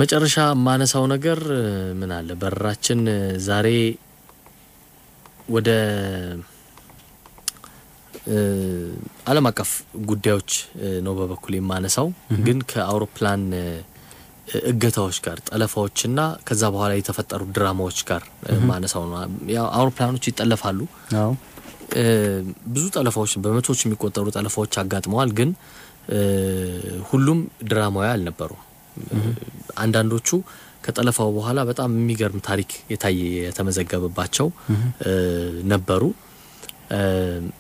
መጨረሻ ማነሳው ነገር ምን አለ በራችን ዛሬ ወደ ዓለም አቀፍ ጉዳዮች ነው በበኩሌ ማነሳው ግን ከአውሮፕላን እገታዎች ጋር ጠለፋዎችና ከዛ በኋላ የተፈጠሩ ድራማዎች ጋር ማነሳው ነው ያው አውሮፕላኖች ይጠለፋሉ አዎ ብዙ ጠለፋዎች በመቶዎች የሚቆጠሩ ጠለፋዎች አጋጥመዋል ግን ሁሉም ድራማዊ አልነበሩ አንዳንዶቹ ከጠለፋው በኋላ በጣም የሚገርም ታሪክ የታየ የተመዘገበባቸው ነበሩ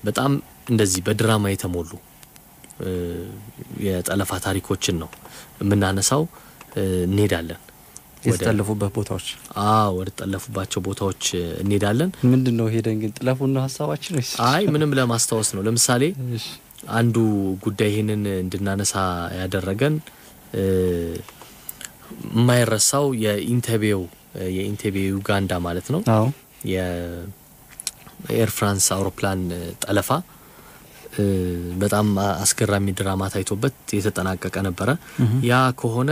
በጣም እንደዚህ በድራማ የተሞሉ የጠለፋ ታሪኮችን ነው ምናነሳው እንሄዳለን የተጠለፉበት ቦታዎች ወደ ተጠለፉባቸው ቦታዎች እንሄዳለን ምንድነው ሄደን ግን ጠለፉና ሐሳባችን ነው አይ ምንም ለማስተዋወስ ነው ለምሳሌ አንዱ ጉዳይ ይሄንን እንድናነሳ ያደረገን ማይረሳው የኢንተቤው ዩጋንዳ ማለት ነው አዎ የኤር ፍራንስ አውሮፕላን ጠለፋ በጣም አስገራሚ ድራማ ታይቶበት የተጠናቀቀ ነበር ያ ከሆነ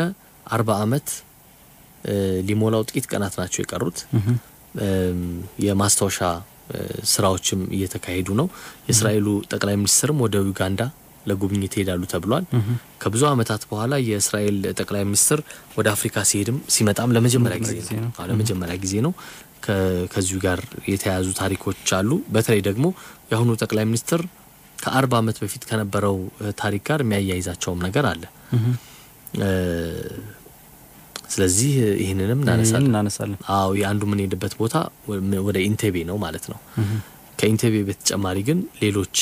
40 አመት ሊሞላው ጥቂት ቀናት ናቸው የቀሩት የማስታወሻ ስራዎችም እየተካሄዱ ነው የእስራኤሉ ጠቅላይ ሚኒስትርም ወደ ዩጋንዳ ለጉብኝት ይሄዳሉ ተብሏል ከብዙ አመታት በኋላ የእስራኤል ጠቅላይ ሚኒስትር ወደ አፍሪካ ሲመጣም ለመጀመሪያ ጊዜ ነው ከዚሁ ጋር የተያያዙ ታሪኮች አሉ በተለይ ደግሞ ያሁኑ ጠቅላይ ሚኒስትር ከ40 አመት በፊት ከነበረው ታሪክ ጋር የሚያያይዛቸው ነገር አለ ስለዚህ ይሄንንም እናነሳለን አዎ ያንዱ ምን ሄደበት ቦታ ወደ ኢንቴቤ ነው ማለት ነው ከኢንቴቤ በተጨማሪ ግን ሌሎች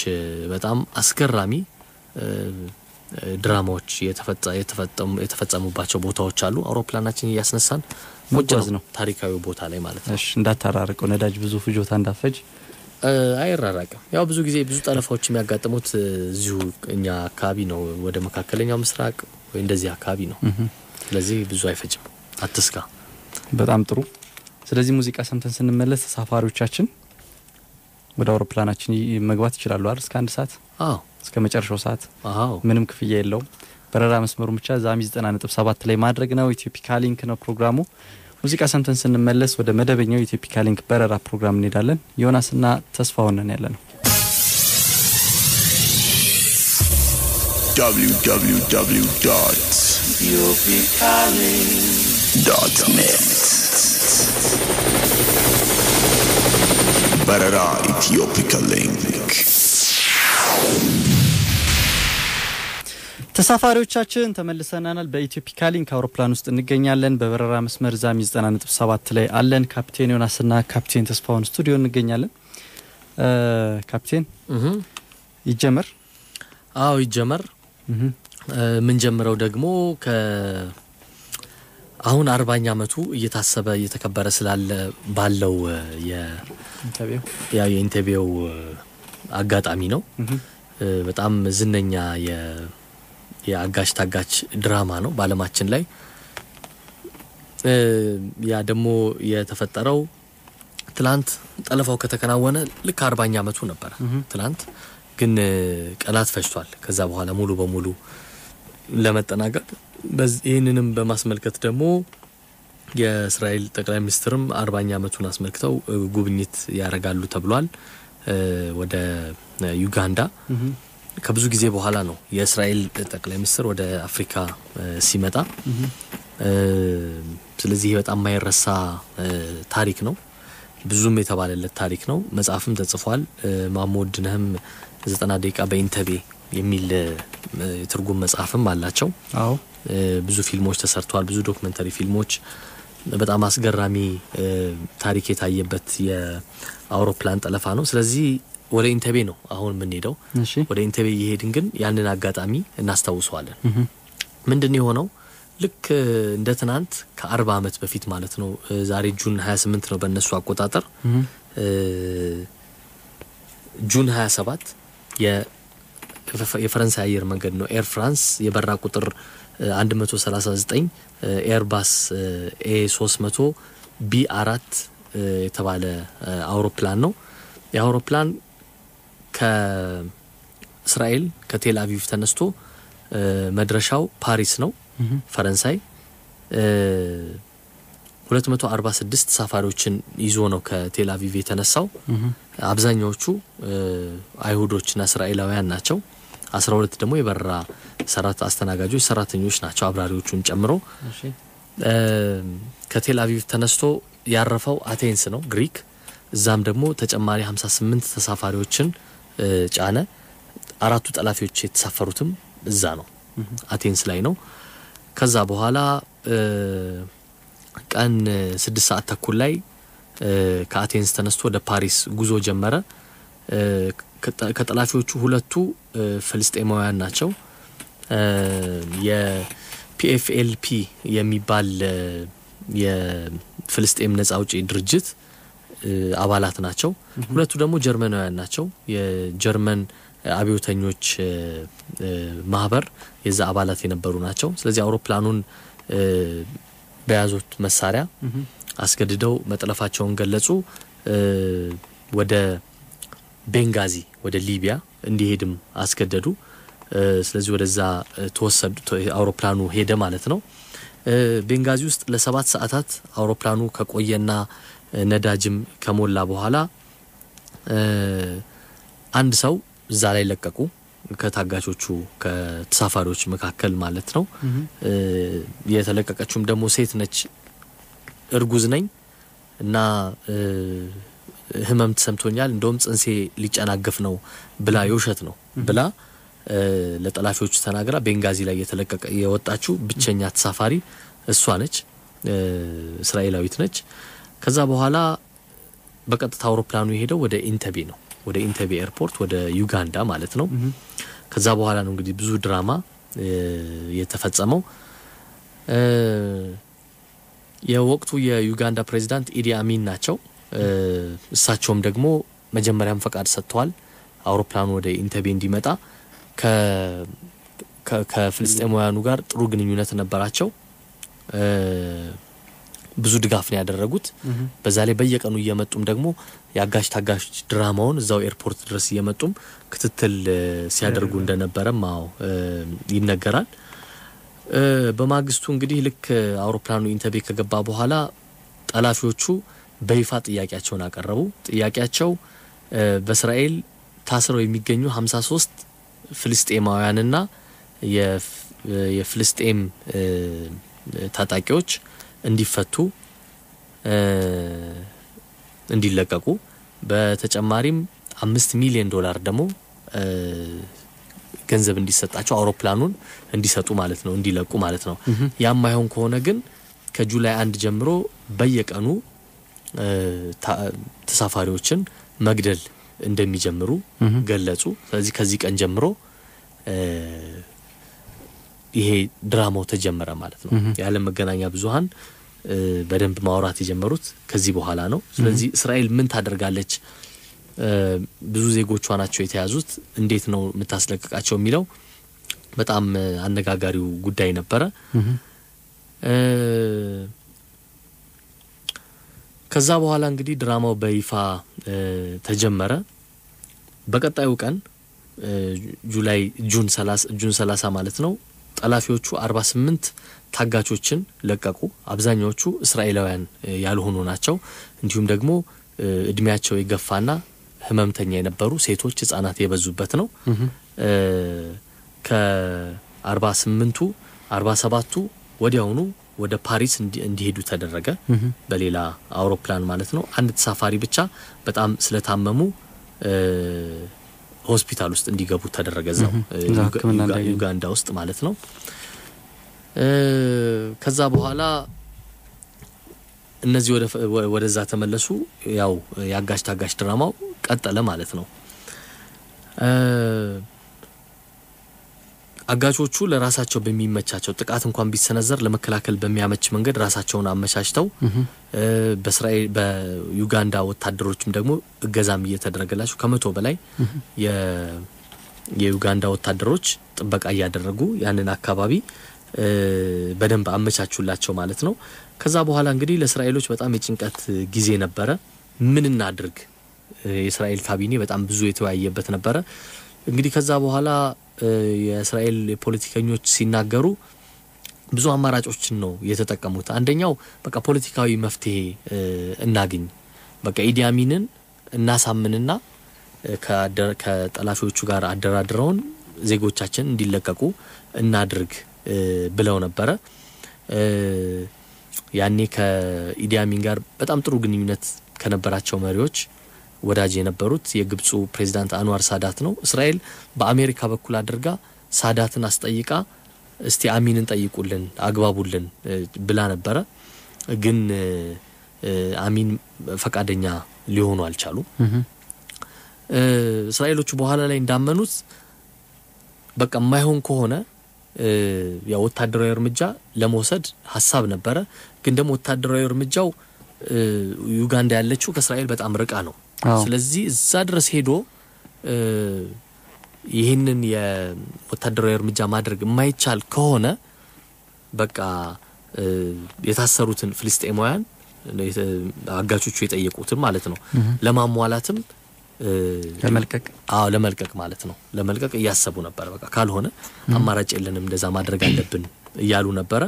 በጣም አስገራሚ ድራማዎች የተፈጸሙባቸው ቦታዎች አሉ አውሮፕላናችን ያስነሳን ሙጃዝ ነው ታሪካዊ ቦታ ላይ ማለት ነው እሺ እንዳታራርቀው ነዳጅ ብዙ ፍጆታ እንዳፈጅ አይራራቅም ያው ብዙ ጊዜ ብዙ ጠለፋዎች የሚያጋጥሙት እዚሁ እኛ አካባቢ ነው ወደ መካከለኛው ምስራቅ ወይ እንደዚህ አካባቢ ነው ስለዚህ ብዙ አይፈጅም አትስጋ በጣም ጥሩ ስለዚህ ሙዚቃ ሰምተን ስንመለስ ተሳፋሪዎቻችን ወደ አውሮፕላናችን መግባት ይችላሉ አይደል እስከ 1 ሰዓት አዎ እስከ መጨረሻው ሰዓት ምንም ክፍያ የለውም በረራ መስመሩን ብቻ ዛሚ 90.7 ላይ ማድረግ ነው ኢትዮፒካ ሊንክ ነው ፕሮግራሙ ሙዚቃ ሰምተን ስንመለስ ወደ መደበኛው ኢትዮፒካ ሊንክ በረራ ፕሮግራም እንሄዳለን ዮናስና ተስፋውን ነን ያለነው www.ethiopicaling.net በረራ ኢትዮፒካ ሊንክ ተሳፋሪዎቻችን ተመልሰናል በኢትዮፒካ ሊንክ አውሮፕላን ውስጥ እንገኛለን በበረራ መስመር ዛሚ 90.7 ላይ አለን ካፕቴን ዮናስና ካፕቴን ተስፋውን ስቱዲዮ እንገኛለን ካፕቴን ይጀመር አዎ ይጀመር ምን ጀምረው ደግሞ አሁን 40ኛ አመቱ እየታሰበ እየተከበረ ስላለ ባለው የኢንተርቪው አጋጣሚ ነው በጣም ዝነኛ የአጋሽ ታጋች ድራማ ነው ባለማችን ላይ ያ ደግሞ የተፈጠረው ትላንት ጠለፋው ከተከናወነ ልክ 40ኛ አመቱ ነበር ትላንት ግን ቀናት ፈጅቷል ከዛ በኋላ ሙሉ በሙሉ ለመጠናቀቅ ይሄንንም በማስመልከት ደግሞ የእስራኤል ጠቅላይ ሚኒስትርም 40ኛ አመቱን አስመልክተው ጉብኝት ያረጋሉ ተብሏል ወደ ዩጋንዳ ከብዙ ጊዜ በኋላ ነው የእስራኤል ጠቅላይ ሚኒስትር ወደ አፍሪካ ሲመጣ ስለዚህ በጣም ማይረሳ ታሪክ ነው ብዙም የተባለለት ታሪክ ነው መጽሐፍም ተጽፏል ማሞድነህም 90 ደቂቃ በኢንተቤ የሚል የትርጉም መጽሐፍም አላቸው አዎ ብዙ ፊልሞች ተሰርተዋል ብዙ ዶክመንተሪ ፊልሞች በጣም አስገራሚ ታሪክ የታየበት የአውሮፕላን ጠለፋ ነው ስለዚህ ወደ ኢንተቤ ነው አሁን ምን ሄደው ወደ ኢንተቤ ይሄድን ግን ያንን አጋጣሚ እናስተዋውሰዋለን ምንድነው የሆነው ልክ እንደ ትናንት ከ40 አመት በፊት ማለት ነው ዛሬ ጁን 28 ነው በእነሱ አቆጣጠር ጁን 27 የፈረንሳይ አየር መንገድ ነው ኤር ፍራንስ የበራ ቁጥር 139 ኤርባስ A300 B4 የተባለ አውሮፕላን ነው የአውሮፕላን ከእስራኤል ከቴል አቪቭ ተነስቶ መድረሻው ፓሪስ ነው ፈረንሳይ 246 ተሳፋሪዎችን ይዞ ነው ከቴል አቪቭ የተነሳው አብዛኛዎቹ አይሁዶችና እስራኤላውያን ናቸው 12 ደግሞ የበረራ አስተናጋጆች ሰራተኞች ናቸው አብራሪዎቹን ጨምሮ ከቴል አቪቭ ተነስቶ ያረፈው አቴንስ ነው ግሪክ እዛም ደግሞ ተጨማሪ 58 ተሳፋሪዎችን ጫነ አራቱ ጠላፊዎች የተሳፈሩትም እዛ ነው አቴንስ ላይ ነው ከዛ በኋላ ቀን 6 ሰዓት ተኩል ላይ ከአቴንስ ተነስቶ ወደ ፓሪስ ጉዞ ጀመረ ከጠላፊዎቹ ሁለቱ ፍልስጤማውያን ናቸው የፒኤፍኤልፒ የሚባል የፍልስጤም ነፃ አውጪ ድርጅት አባላት ናቸው ሁለቱ ደግሞ ጀርመናውያን ናቸው የጀርመን አብዮተኞች ማህበር የዛ አባላት የነበሩ ናቸው ስለዚህ አውሮፕላኑን በያዙት መሳሪያ አስገድደው መጥለፋቸውን ገለጹ ወደ ቤንጋዚ ወደ ሊቢያ እንዲሄድም አስገደዱ ስለዚህ ወደዛ ተወሰዱ አውሮፕላኑ ሄደ ማለት ነው ቤንጋዚ ውስጥ ለ7 ሰዓታት አውሮፕላኑ ከቆየና ነዳጅም ከሞላ በኋላ አንድ ሰው እዛ ላይ ለቀቁ ከታጋቾቹ ከተሳፋሪዎች መካከል ማለት ነው የተለቀቀችውም ደግሞ ሴት ነች እርጉዝ ነኝ እና ህመም ተሰምቶኛል እንደውም ጽንሴ ሊጨናገፍ ነው ብላ የውሸት ነው ብላ ለጠላፊዎቹ ተናግራ ቤንጋዚ ላይ የተለቀቀ የወጣችው ብቸኛ ተሳፋሪ እሷ ነች እስራኤላዊት ነች ከዛ በኋላ በቀጥታ አውሮፕላኑ የሄደው ወደ ኢንተቤ ነው ወደ ኢንተቤ ኤርፖርት ወደ ዩጋንዳ ማለት ነው ከዛ በኋላ ነው እንግዲህ ብዙ ድራማ የተፈጸመው የወቅቱ የዩጋንዳ ፕሬዝዳንት ኢዲ አሚን ናቸው እሳቸውም ደግሞ መጀመሪያም ፈቃድ ሰጥተዋል አውሮፕላኑ ወደ ኢንተቤ እንዲመጣ ከፍልስጤማውያኑ ጋር ጥሩ ግንኙነት ነበራቸው ብዙ ድጋፍ ነው ያደረጉት በዛ ላይ በየቀኑ እየመጡም ደግሞ ያጋሽ ታጋሽ ድራማውን እዛው ኤርፖርት ድረስ እየመጡም ክትትል ሲያደርጉ እንደነበረም ይነገራል በማግስቱ እንግዲህ ልክ አውሮፕላኑ ኢንተቤ ከገባ በኋላ ጠላፊዎቹ በይፋ ጥያቄያቸውን አቀረቡ ጥያቄያቸው በእስራኤል ታስረው የሚገኙ 53 ፍልስጤማውያንና የፍልስጤም ታጣቂዎች እንዲፈቱ እንዲለቀቁ በተጨማሪም $5 ሚሊዮን ደግሞ ገንዘብ እንዲሰጣቸው አውሮፕላኑን እንዲሰጡ ማለት ነው እንዲለቁ ማለት ነው ያም አይሆን ከሆነ ግን ከጁላይ 1 ጀምሮ በየቀኑ ተሳፋሪዎችን መግደል እንደሚጀምሩ ገለጹ ስለዚህ ከዚህ ቀን ጀምሮ ይሄ ድራማው ተጀመረ ማለት ነው የዓለም መገናኛ ብዙሃን በደንብ ማውራት የጀመሩት ከዚህ በኋላ ነው ስለዚህ እስራኤል ምን ታደርጋለች ብዙ ዜጎቿ ናቸው የተያዙት እንዴት ነው የምታስለቅቃቸው የሚለው በጣም አነጋጋሪው ጉዳይ ነበረ ከዛ በኋላ እንግዲህ ድራማው በይፋ ተጀመረ በቀጣዩ ቀን ጁን 30 ማለት ነው ጠላፊዎቹ 48 ታጋቾችን ለቀቁ አብዛኛዎቹ እስራኤላውያን ያልሆኑ ናቸው እንዲሁም ደግሞ እድሜያቸው የገፋና ህመምተኛ የነበሩ ሴቶች ህፃናት የበዙበት ነው ከ48ቱ 47ቱ ወዲያውኑ ወደ ፓሪስ እንዲሄዱ ተደረገ በሌላ አውሮፕላን ማለት ነው አንድ ተሳፋሪ ብቻ በጣም ስለታመሙ ሆስፒታል ውስጥ እንዲገቡ ተደረገዛው ዩጋንዳ ውስጥ ማለት ነው ከዛ በኋላ እነዚህ ወደዛ ተመለሱ ያው ያጋሽ ታጋሽ ድራማው ቀጠለ ማለት ነው አጋቾቹ ለራሳቸው በሚመቻቸው ጥቃት እንኳን ቢሰነዘር ለመከላከል በሚያመች መንገድ ራሳቸውን አመቻችተው በእስራኤል በዩጋንዳ ወታደሮችም ደግሞ እገዛም እየተደረገላቸው ከ100 በላይ የዩጋንዳ ወታደሮች ጥበቃ ያደረጉ ያንን አካባቢ በደንብ አመቻቹላቸው ማለት ነው ከዛ በኋላ እንግዲህ ለእስራኤሎች በጣም የጭንቀት ጊዜ ነበረ ምን እናድርግ የእስራኤል ካቢኔ በጣም ብዙ የተወያየበት ነበረ እንግዲህ ከዛ በኋላ የእስራኤል ፖለቲከኞች ሲናገሩ ብዙ አማራጮችን ነው የተጠቀሙት አንደኛው በቃ ፖለቲካዊ መፍትሄ እናግኝ በቃ ኢዲ አሚንን እናሳምንና ከጠላፊዎቹ ጋር አደራድረውን ዜጎቻችን እንዲለቀቁ እናድርግ ብለው ነበር ያኔ ከኢዲ አሚን ጋር በጣም ጥሩ ግንኙነት ከነበራቸው መሪዎች ወዳጅ የነበሩት የግብፁ ፕሬዝዳንት አንዋር ሳዳት ነው እስራኤል በአሜሪካ በኩል አድርጋ ሳዳትን አስጠይቃ እስቲ አሚንን ጠይቁልን አግባቡልን ብላ ነበር ግን አሚን ፈቃደኛ ሊሆኑ አልቻሉም እስራኤሎቹ በኋላ ላይ እንዳመኑት በቃ ማይሆን ከሆነ ያ ወታደራዊ እርምጃ ለመውሰድ ሐሳብ ነበር ግን ደግሞ ወታደራዊ እርምጃው ዩጋንዳ ያለችው ከእስራኤል በጣም ርቃ ነው ስለዚህ እዛ ድረስ ሄዶ ይሄንን የወታደራዊ እርምጃ ማድረግ የማይቻል ከሆነ በቃ የታሰሩትን ፍልስጤማውያን አጋቾቹ የጠየቁትን ማለት ነው ለማሟላትም ለመልቀቅ ማለት ነው ለመልቀቅ ያሰቡ ነበር በቃ ካልሆነ አማራጭ የለንም እንደዛ ማድረግ አለብን ይያሉ ነበር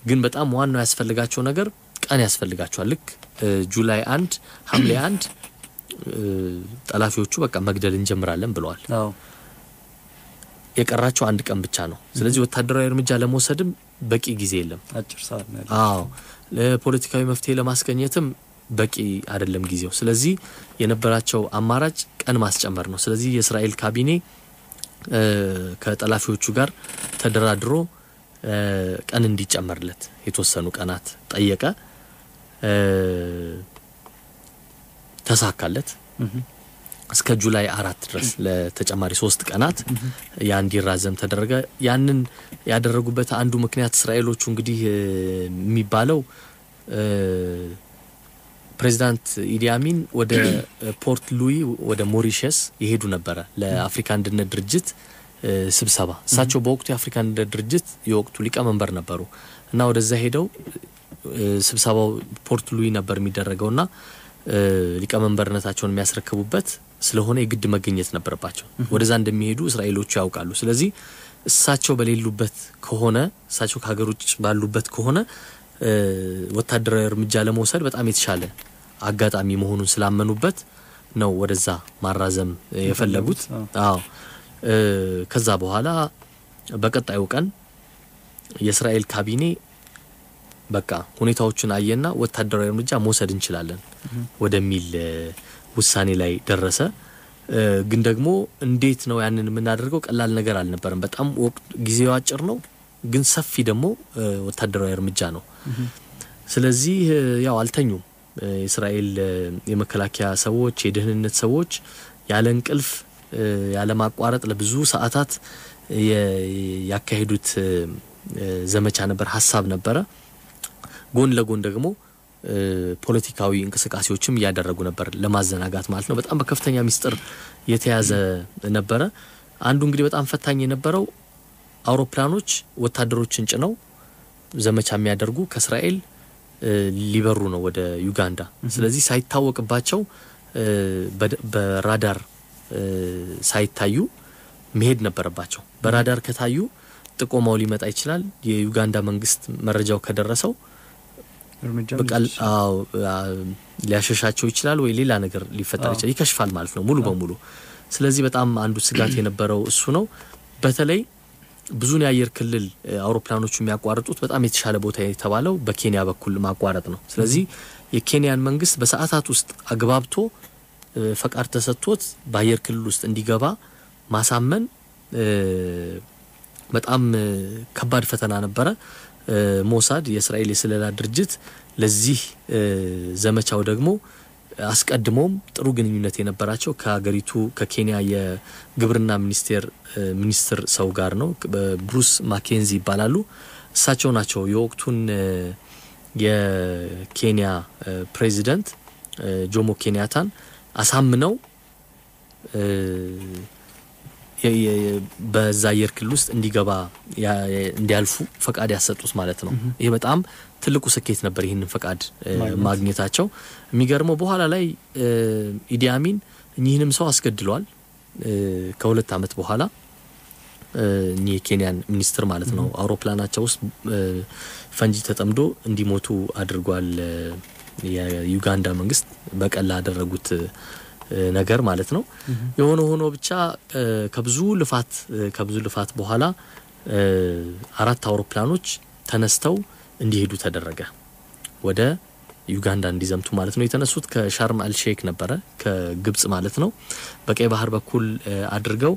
ግን በጣም ዋናው ያስፈልጋቸው ነገር ቀን ያስፈልጋቸዋል ልክ ጁላይ 1 ሐምሌ 1 ጠላፊዎቹ በቃ መግደል እንጀምራለን ብለዋል የቀራቸው አንድ ቀን ብቻ ነው ስለዚህ ወታደራዊ እርምጃ ለመውሰድም በቂ ጊዜ የለም አጭር ሰዓት ነው ለፖለቲካዊ መፍትሄ ለማስገኘትም በቂ አይደለም ጊዜው ስለዚህ የነበራቸው አማራጭ ቀን ማስጨመር ነው ስለዚህ የእስራኤል ካቢኔ ከጠላፊዎቹ ጋር ተደራድሮ ቀን እንዲጨመርለት የተወሰኑ ቀናት ጠየቀ ተሳካለት እስከ ጁላይ 4 ድረስ ለተጨማሪ 3 ቀናት ያ እንዲራዘም ተደረገ ያንን ያደረጉበት አንዱ ምክንያት እስራኤሎቹ እንግዲህ የሚባለው ፕሬዝዳንት ኢዲ አሚን ወደ ፖርት ሉዊ ወደ ሞሪሸስ ይሄዱ ነበር ለአፍሪካ አንድነት ድርጅት ስብሰባ እሳቸው በወቅቱ የአፍሪካ አንድነት ድርጅት የወቅቱ ሊቀመንበር ነበሩ እና ወደዛ ሄደው ስብሰባው ፖርት ሉዊ ነበር የሚደረገውና ሊቀመንበርነታቸውን የሚያስረክቡበት ስለሆነ የግድ መገኘት ነበርባቸው ወደዛ እንደሚሄዱ እስራኤሎቹ ያውቃሉ ስለዚህ እሳቸው በሌሉበት ከሆነ እሳቸው ከሀገር ውጭ ባሉበት ከሆነ ወታደራዊ እርምጃ ለመውሰድ በጣም የተሻለ አጋጣሚ መሆኑን ስላመኑበት ነው ወደዛ ማራዘም የፈለጉት ከዛ በኋላ በቀጣዩ ቀን የእስራኤል ካቢኔ በቃ ሁኔታዎችን አየና ወታደራዊ እርምጃ መውሰድ እንችላለን ወደሚል ውሳኔ ላይ ደረሰ ግን ደግሞ እንዴት ነው ያንን የምናደርገው ቀላል ነገር አልነበረም በጣም ጊዜው አጭር ነው ግን ሰፊ ደግሞ ወታደራዊ እርምጃ ነው ስለዚህ ያው አልተኙም እስራኤል የመከላከያ ሰዎች የደህንነት ሰዎች ያለ እንቅልፍ ያለ ማቋረጥ ለብዙ ሰዓታት ያካሄዱት ዘመቻ ነበር ሐሳብ ነበር ጎን ለጎን ደግሞ ፖለቲካዊ እንቅስቃሴዎችም ያደረጉ ነበር ለማዘናጋት ማለት ነው በጣም በከፍተኛ ሚስጥር የተያዘ ነበር አንዱ እንግዲህ በጣም ፈታኝ የነበረው አውሮፕላኖች ወታደሮችን ጭነው ዘመቻ የሚያደርጉ ከእስራኤል ሊበሩ ነው ወደ ዩጋንዳ ስለዚህ ሳይታወቅባቸው በራዳር ሳይታዩ መሄድ ነበርባቸው በራዳር ከታዩ ጥቆማው ሊመጣ ይችላል የዩጋንዳ መንግስት መረጃው ከደረሰው በቃል ሊያሸሻቸው ይችላል ወይ ሌላ ነገር ሊፈጠር ይችላል ይከሽፋል ማለት ነው ሙሉ በሙሉ ስለዚህ በጣም አንዱ ስጋት የነበረው እሱ ነው በተለይ ብዙን የአየር ክልል አውሮፕላኖቹ የሚያቋርጡት በጣም የተሻለ ቦታ የተባለው በኬንያ በኩል ማቋረጥ ነው ስለዚህ የኬንያን መንግስት በሰዓታት ውስጥ አግባብቶ ፈቃድ ተሰጥቶት በአየር ክልል ውስጥ እንዲገባ ማሳመን በጣም ከባድ ፈተና ነበር ሞሳድ የእስራኤል የስለላ ድርጅት ለዚህ ዘመቻው ደግሞ አስቀድሞም ጥሩ ግንኙነት የነበራቸው ከሀገሪቱ ከኬንያ የግብርና ሚኒስትር ሰው ጋር ነው ብሩስ ማኬንዚ ይባላሉ እሳቸው ናቸው የወቅቱን የኬንያ ፕሬዚደንት ጆሞ ኬንያታን አሳምነው በዛ አየር ክልል ውስጥ እንዲገባ እንዲያልፉ ፈቃድ ያሰጡት ማለት ነው ይሄ በጣም ትልቁ ስኬት ነበር ይሄንን ፈቃድ ማግኘታቸው የሚገርመው በኋላ ላይ ኢዲ አሚን እኚህንም ሰው አስገድሏል ከሁለት አመት በኋላ የኬንያን ሚኒስትር ማለት ነው አውሮፕላናቸው ውስጥ ፈንጂ ተጠምዶ እንዲሞቱ አድርጓል የዩጋንዳ መንግስት በቀላ ያደረጉት ነገር ማለት ነው የሆነ ሆኖ ብቻ ከብዙ ልፋት በኋላ 4 አውሮፕላኖች ተነስተው እንዲሄዱ ተደረገ ወደ ዩጋንዳ እንዲዘምቱ ማለት ነው የተነሱት ከሻርም አልሼክ ነበረ ከግብጽ ማለት ነው በቀይ ባህር በኩል አድርገው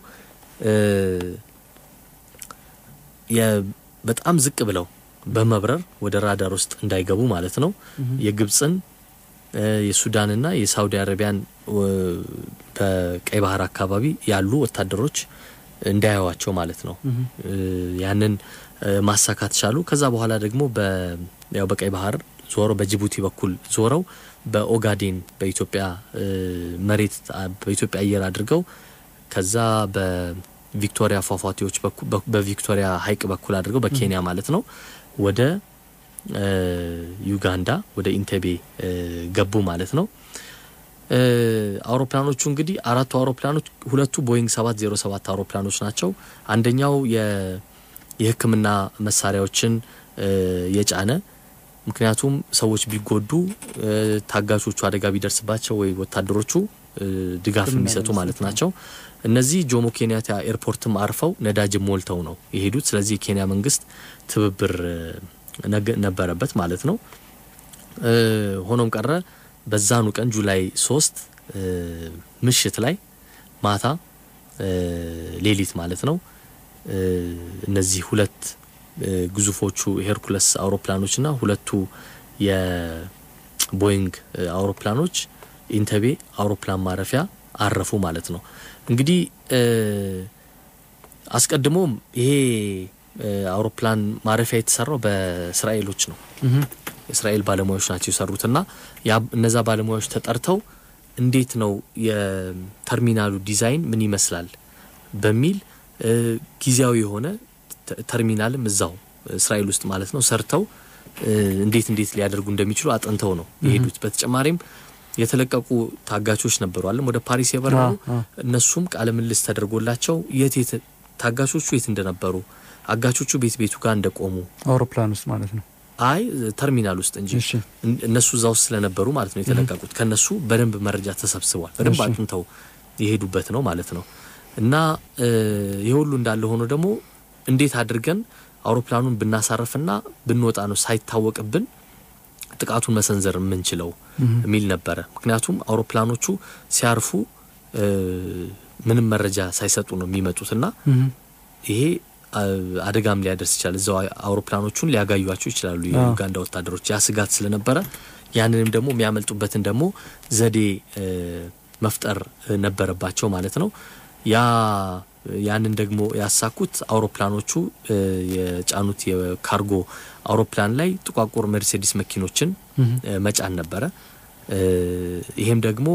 በጣም ዝቅ ብለው በመብረር ወደ ራዳር ውስጥ እንዳይገቡ ማለት ነው የግብጽን የሱዳንና የሳውዲ አረቢያን በቀይ ባህር አካባቢ ያሉ ወታደሮች እንዳያዩዋቸው ማለት ነው ያንን ማሳካት ቻሉ ከዛ በኋላ ደግሞ በቀይ ባህር ዞረው በጅቡቲ በኩል ዞረው በኦጋዴን በኢትዮጵያ መሬት በኢትዮጵያ አየር አድርገው ከዛ በቪክቶሪያ ፏፏቴዎች በቪክቶሪያ ሐይቅ በኩል አድርገው በኬንያ ማለት ነው ወደ ዩጋንዳ ወደ ኢንቴቤ ገቡ ማለት ነው አውሮፕላኖቹ እንግዲህ 4 አውሮፕላኖች ሁለቱ ቦይንግ 707 አውሮፕላኖች ናቸው አንደኛው የሕክምና መሳሪያዎችን የጫነ ምክንያቱም ሰዎች ቢጎዱ ታጋቾቹ አደጋ ቢደርስባቸው ወይ ወታደሮቹ ድጋፍ የሚሰጡ ማለት ናቸው እነዚህ ጆሞ ኬንያታ ኤርፖርትም አርፈው ነዳጅ ሞልተው ነው የሄዱት ስለዚህ ኬንያ መንግስት ትብብር ነበረበት ማለት ነው ሆኖም ቀረ በዛኑ ቀን ጁላይ 3 ምሽት ላይ ማታ ሌሊት ማለት ነው እነዚህ ሁለት ግዙፎቹ ሄርኩለስ አውሮፕላኖችና ሁለቱ የቦይንግ አውሮፕላኖች ኢንተቤ አውሮፕላን ማረፊያ አረፉ ማለት ነው እንግዲህ አስቀድሞ ይሄ አውሮፕላን ማረፊያ የተሰራው በእስራኤሎች ነው እስራኤል ባለሙያዎች ናቸው የሰሩትና እነዛ ባለሙያዎች ተጠርተው እንዴት ነው የተርሚናሉ ዲዛይን ምን ይመስላል በሚል ጊዜያዊ የሆነ ተርሚናልም እዛው እስራኤል ውስጥ ማለት ነው ሰርተው እንዴት ሊያደርጉ እንደሚችሉ አጥንተው ነው የሄዱት በተጨማሪም የተለቀቁ ታጋቾች ነበሩ አለም ወደ ፓሪስ የበረሩ እነሱም ቃለ ምልልስ ተደርጎላቸው የት ታጋቾቹ የት እንደነበሩ አጋቾቹ ቤቱ ጋር እንደቆሙ አውሮፕላን ውስጥ ማለት ነው አይ ተርሚናል ውስጥ እንጂ እነሱ እዛው ስለነበሩ ማለት ነው የተለቀቁት ከነሱ በደንብ መረጃ ተሰብስቧል በደንብ አጥንተው የሄዱበት ነው ማለት ነው እና ይሁሉ እንዳለ ሆኖ ደግሞ እንዴት አድርገን አውሮፕላኑን ብናሳርፍና ብንወጣ ነው ሳይታወቅብን ጥቃቱን መሰንዘር የምንችለው ሚል ነበር ምክንያቱም አውሮፕላኖቹ ሲያርፉ ምንም መረጃ ሳይሰጡ ነው የሚመጡትና ይሄ አደጋም ሊያደርስ ይችላል እዛው አውሮፕላኖቹን ሊያጋዩዋቸው ይችላሉ የዩጋንዳ ወታደሮች ያ ስጋት ስለነበረ ያንንም ደግሞ የሚያመልጡበትን ደግሞ ዘዴ መፍጠር ነበረባቸው ማለት ነው ያንን ደግሞ ያሳኩት አውሮፕላኖቹ የጫኑት የካርጎ አውሮፕላን ላይ ጥቋቁር መርሴዲስ መኪኖችን መጫን ነበረ ይሄም ደግሞ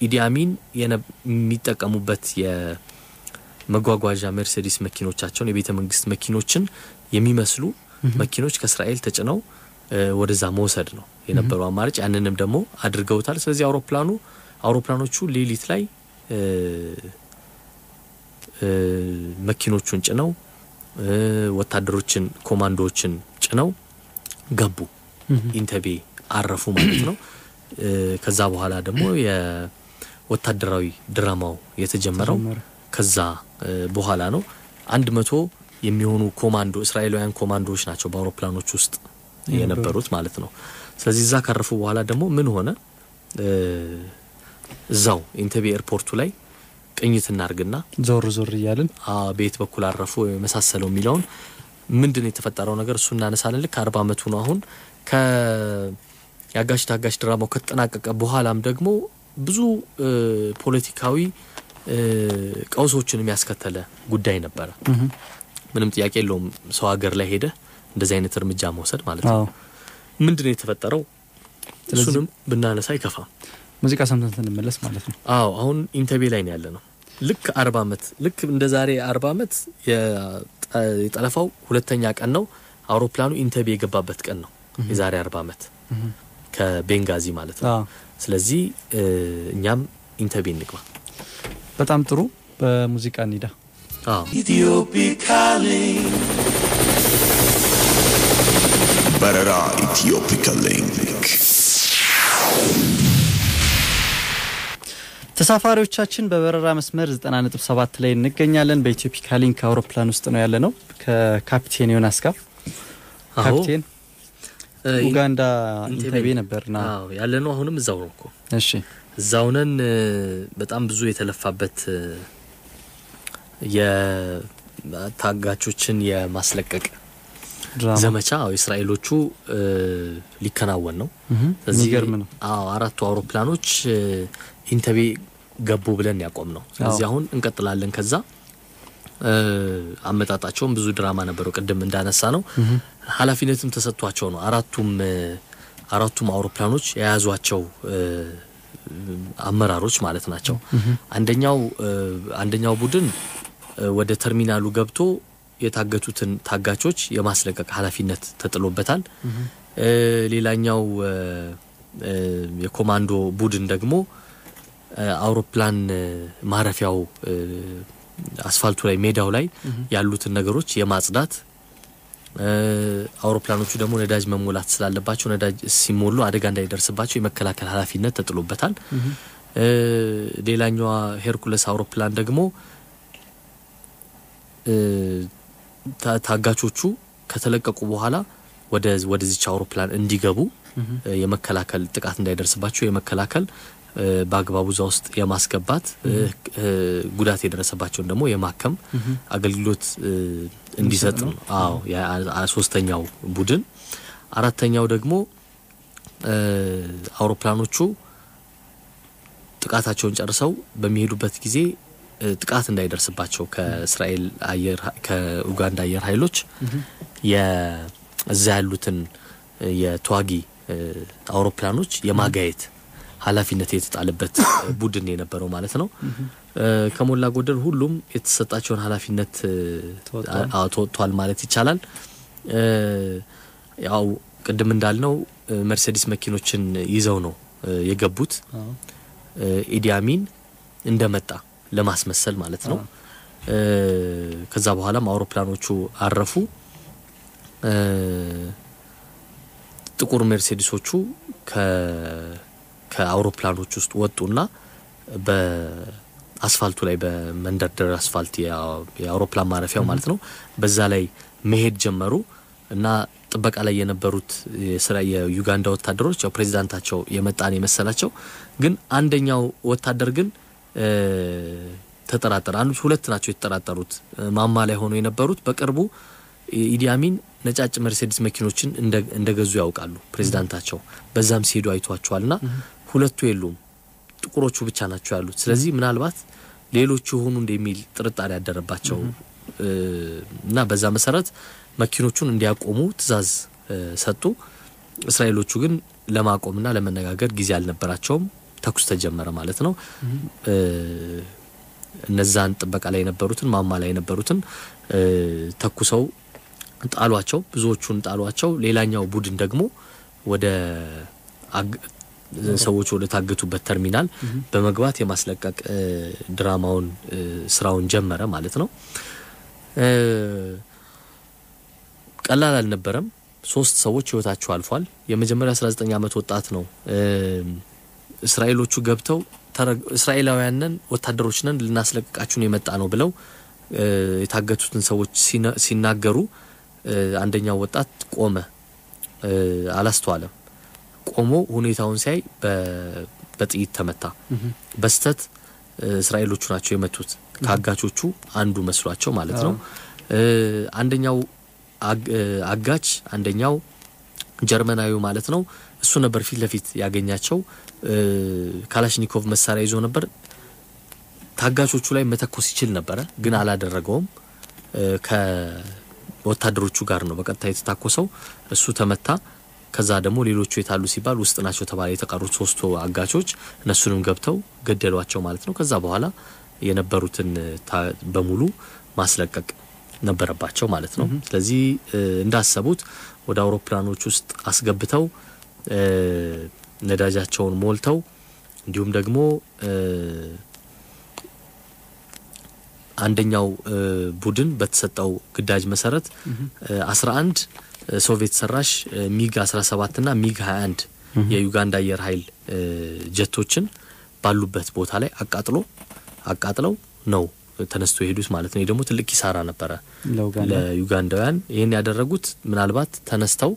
ኢዲያሚን የሚጠቀሙበት የመጓጓዣ መርሴዲስ መኪኖቻቸውን የቤተ መንግስት መኪኖችን የሚመስሉ መኪኖች ከእስራኤል ተጭነው ወደዛ መውሰድ ነው የነበረው አማራጭ ያንንም ደግሞ አድርገውታል ስለዚህ አውሮፕላኖቹ ሌሊት ላይ መኪኖቹን ጭነው ወታደሮችን ኮማንዶዎችን ጭነው ገቡ ኢንተቤ አረፉ ማለት ነው ከዛ በኋላ ደግሞ የወታደራዊ ድራማው የተጀመረው ከዛ በኋላ ነው 100 የሚሆኑ ኮማንዶ እስራኤላውያን ኮማንዶዎች ናቸው በአውሮፕላኖች ውስጥ የነበሩት ማለት ነው ስለዚህ እዛ ካረፉ በኋላ ደግሞ ምን ሆነ እዛው ኢንተቤ ኤርፖርቱ ላይ ቅኝት እናርግና ዞር ይያልን ቤት በኩል አረፉ መሳሰለው ሚላውን ምንድነው የተፈጠረው ነገር እሱ እናነሳለን ልክ 40 አመቱ ነው አሁን ያጋሽ ድራማው ከተጠናቀቀ በኋላም ደግሞ ብዙ ፖለቲካዊ ቀውሶችን የሚያስከተለ ጉዳይ ነበር ምንም ጥያቄ የለውም ሰው ሀገር ላይ ሄደ እንደዚህ አይነት እርምጃ መውሰድ ማለት ነው ምንድነው የተፈጠረው እሱንም ብናነሳ ይከፋ ሙዚቃ ሰምተን እንመለስ ማለት ነው አሁን ኢንተቤ ላይ ነው ያለነው ልክ 40 አመት ልክ እንደዛሬ 40 አመት የጠለፋው ሁለተኛ ቀን ነው አውሮፕላኑ ኢንተቤ የገባበት ቀን ነው የዛሬ 40 አመት ከቤንጋዚ ማለት ነው ስለዚህ እኛም ኢንተቤ እንግባ በጣም ጥሩ በሙዚቃ እንይዳ Ethiopia Link. Barara Ethiopia Link. ተሳፋሪዎቻችን በበረራ መስመር 90.7 ላይ እንገኛለን በኢትዮፒካ ሊንክ አውሮፕላን ውስጥ ነው ያለነው ከካፒቴን ዮናስ ጋር ካፒቴን ኡጋንዳ ኢንተርቪው ነበርና ያለነው አሁንም እዛው ነው እኮ እሺ እዛው ነን በጣም ብዙ የተለፋበት የታጋቾችን የማስለቀቅ ዘመቻ እስራኤሎቹ ሊከናወን ነው የሚገርም ነው አራቱ አውሮፕላኖች ኢንተርቪ ገቡ ብለን ያቆም ነው ስለዚህ አሁን እንቀጥላለን ከዛ አመጣጣቸውን ብዙ ድራማ ነበረው ቀደም እንዳነሳ ነው ሐላፊነትም ተሰጥቷቸው ነው አራቱም አውሮፕላኖች የያዟቸው አመራሮች ማለት ናቸው አንደኛው ቡድን ወደ ተርሚናሉ ገብቶ የታገቱትን ታጋቾች የማስለቀቅ ሐላፊነት ተጥሎበታል ሌላኛው የኮማንዶ ቡድን ደግሞ አውሮፕላን ማረፊያው አስፋልቱ ላይ ሜዳው ላይ ያሉትን ነገሮች የማጽዳት አውሮፕላኖቹ ደግሞ ነዳጅ መሞላት ስላለባቸው ነዳጅ ሲሞሉ አደጋ እንዳይደርስባቸው የመከላከል ሐላፊነት ተጥሎበታል ሌላኛው ሄርኩለስ አውሮፕላን ደግሞ ታጋቾቹ ከተለቀቁ በኋላ ወደዚህ አውሮፕላን እንዲገቡ የመከላከል ጥቃት እንዳይደርስባቸው የመከላከል ባግባቡ ውስጥ የማስገባት ጉዳት የደረሰባቸውን ደግሞ የማከም አገልግሎት እንዲሰጥ ነው ሶስተኛው ቡድን አራተኛው ደግሞ አውሮፕላኖቹ ጥቃታቸውን ጨርሰው በሚሄዱበት ጊዜ ጥቃት እንዳይደርስባቸው ከእስራኤል ከኡጋንዳ አየር ኃይሎች የዛ ያሉትን የተዋጊ አውሮፕላኖች የማጋየት ሐላፊነት የተጣለበት ቡድን የነበረው ማለት ነው ከሞላ ጎደል ሁሉም የተሰጣቸውን ሐላፊነት ተወጥቷል ማለት ይቻላል ያው ቀደም እንዳልነው መርሴዲስ መኪኖችን ይዘው ነው የገቡት ኢዲ አሚን እንደመጣ ለማስመሰል ማለት ነው ከዛ በኋላም አውሮፕላኖቹ አረፉ ጥቁር መርሴዲሶቹ ከአውሮፕላኖቹ ውስጥ ወጡና በአስፋልቱ ላይ በመንደርደር አስፋልት የአውሮፕላን ማረፊያው ማለት ነው በዛ ላይ መሄድ ጀመሩ እና ጥበቃ ላይ የነበሩት የዩጋንዳ ወታደሮች ፕሬዝዳንታቸው የመጣን የመሰላቸው ግን አንደኛው ወታደር ግን ተጠራጠረ ሁለት ናቸው የተጠራጠሩት ማማ ላይ ሆኖ የነበሩት በቅርቡ ኢዲ አሚን ነጫጭ መርሴዲስ መኪኖችን እንደገዙ ያውቃሉ ፕሬዝዳንታቸው በዛም ሲሄዱ አይቷቸዋልና ሁለቱ የሉም ጥቁሮቹ ብቻ ናቸው ያሉት ስለዚህ ምናልባት ሌሎቹ ሆኑ እንደሚል ጥርጣሬ ያደረባቸው እና በዛ መሰረት መኪኖቹን እንዲያቆሙ ትዕዛዝ ሰጡ እስራኤሎቹ ግን ለማቆምና ለመነጋገር ጊዜ አልነበራቸውም ተኩስ ተጀመረ ማለት ነው እነዛን ጥበቃ ላይ የነበሩትን ማማ ላይ የነበሩትን ተኩሰው ጣሏቸው ብዙዎቹን ጣሏቸው ሌላኛው ቡድን ደግሞ ወደ ሰዎች ወደ ታገቱበት ተርሚናል በመግባት የማስለቀቅ ድራማውን ስራውን ጀመረ ማለት ነው ቀላል አልነበረም 3 ሰዎች ህይወታቸው አልፏል የመጀመሪያ 19 አመት ወጣት ነው እስራኤሎቹ ገብተው እስራኤላውያንን ወታደሮችንን ልናስለቅቃችሁ ነው የመጣ ነው ብለው የታገቱትን ሰዎች ሲናገሩ አንደኛው ወጣት ቆመ አላስተዋለም ቆሞ ሁኔታውን ሲያይ በጥይት ተመታ በስተት እስራኤሎቹ ናቸው የመቱት ካጋቾቹ አንዱ መስሏቸው ማለት ነው አንደኛው አጋች አንደኛው ጀርመናዊው ማለት ነው እሱ ነበር ፊት ለፊት ያገኛቸው ካላሽኒኮቭ መሳሪያ ይዞ ነበር ታጋቾቹ ላይ መተኮስ ይችል ነበር ግን አላደረገውም ከወታደሮቹ ጋር ነው በቀጥታ የተታኮሰው እሱ ተመታ ከዛ ደግሞ ሌሎቹ የታሉ ሲባል ውስጥ ናቸው ተባለ የተቀሩት 3 አጋቾች እነሱንም ገብተው ገደሏቸው ማለት ነው ከዛ በኋላ የነበሩትን በሙሉ ማስለቀቅ ነበረባቸው ማለት ነው ስለዚህ እንዳሰቡት ወደ አውሮፕላኖች ውስጥ አስገብተው ነዳጃቸውን ሞልተው እንዲሁም ደግሞ አንደኛው ቡድን በተሰጠው ግዳጅ መሰረት 11 ሶቪየት ሰራሽ ሚግ 17 እና ሚግ 21 የዩጋንዳ አየር ኃይል ጀቶችን ባሉበት ቦታ ላይ አቃጥለው ነው ተነስቶ ሄዱት ማለት ነው። ደግሞ ትልቅ ኪሳራ ነበረ ለዩጋንዳውያን። ይሄን ያደረጉት ምናልባት ተነስተው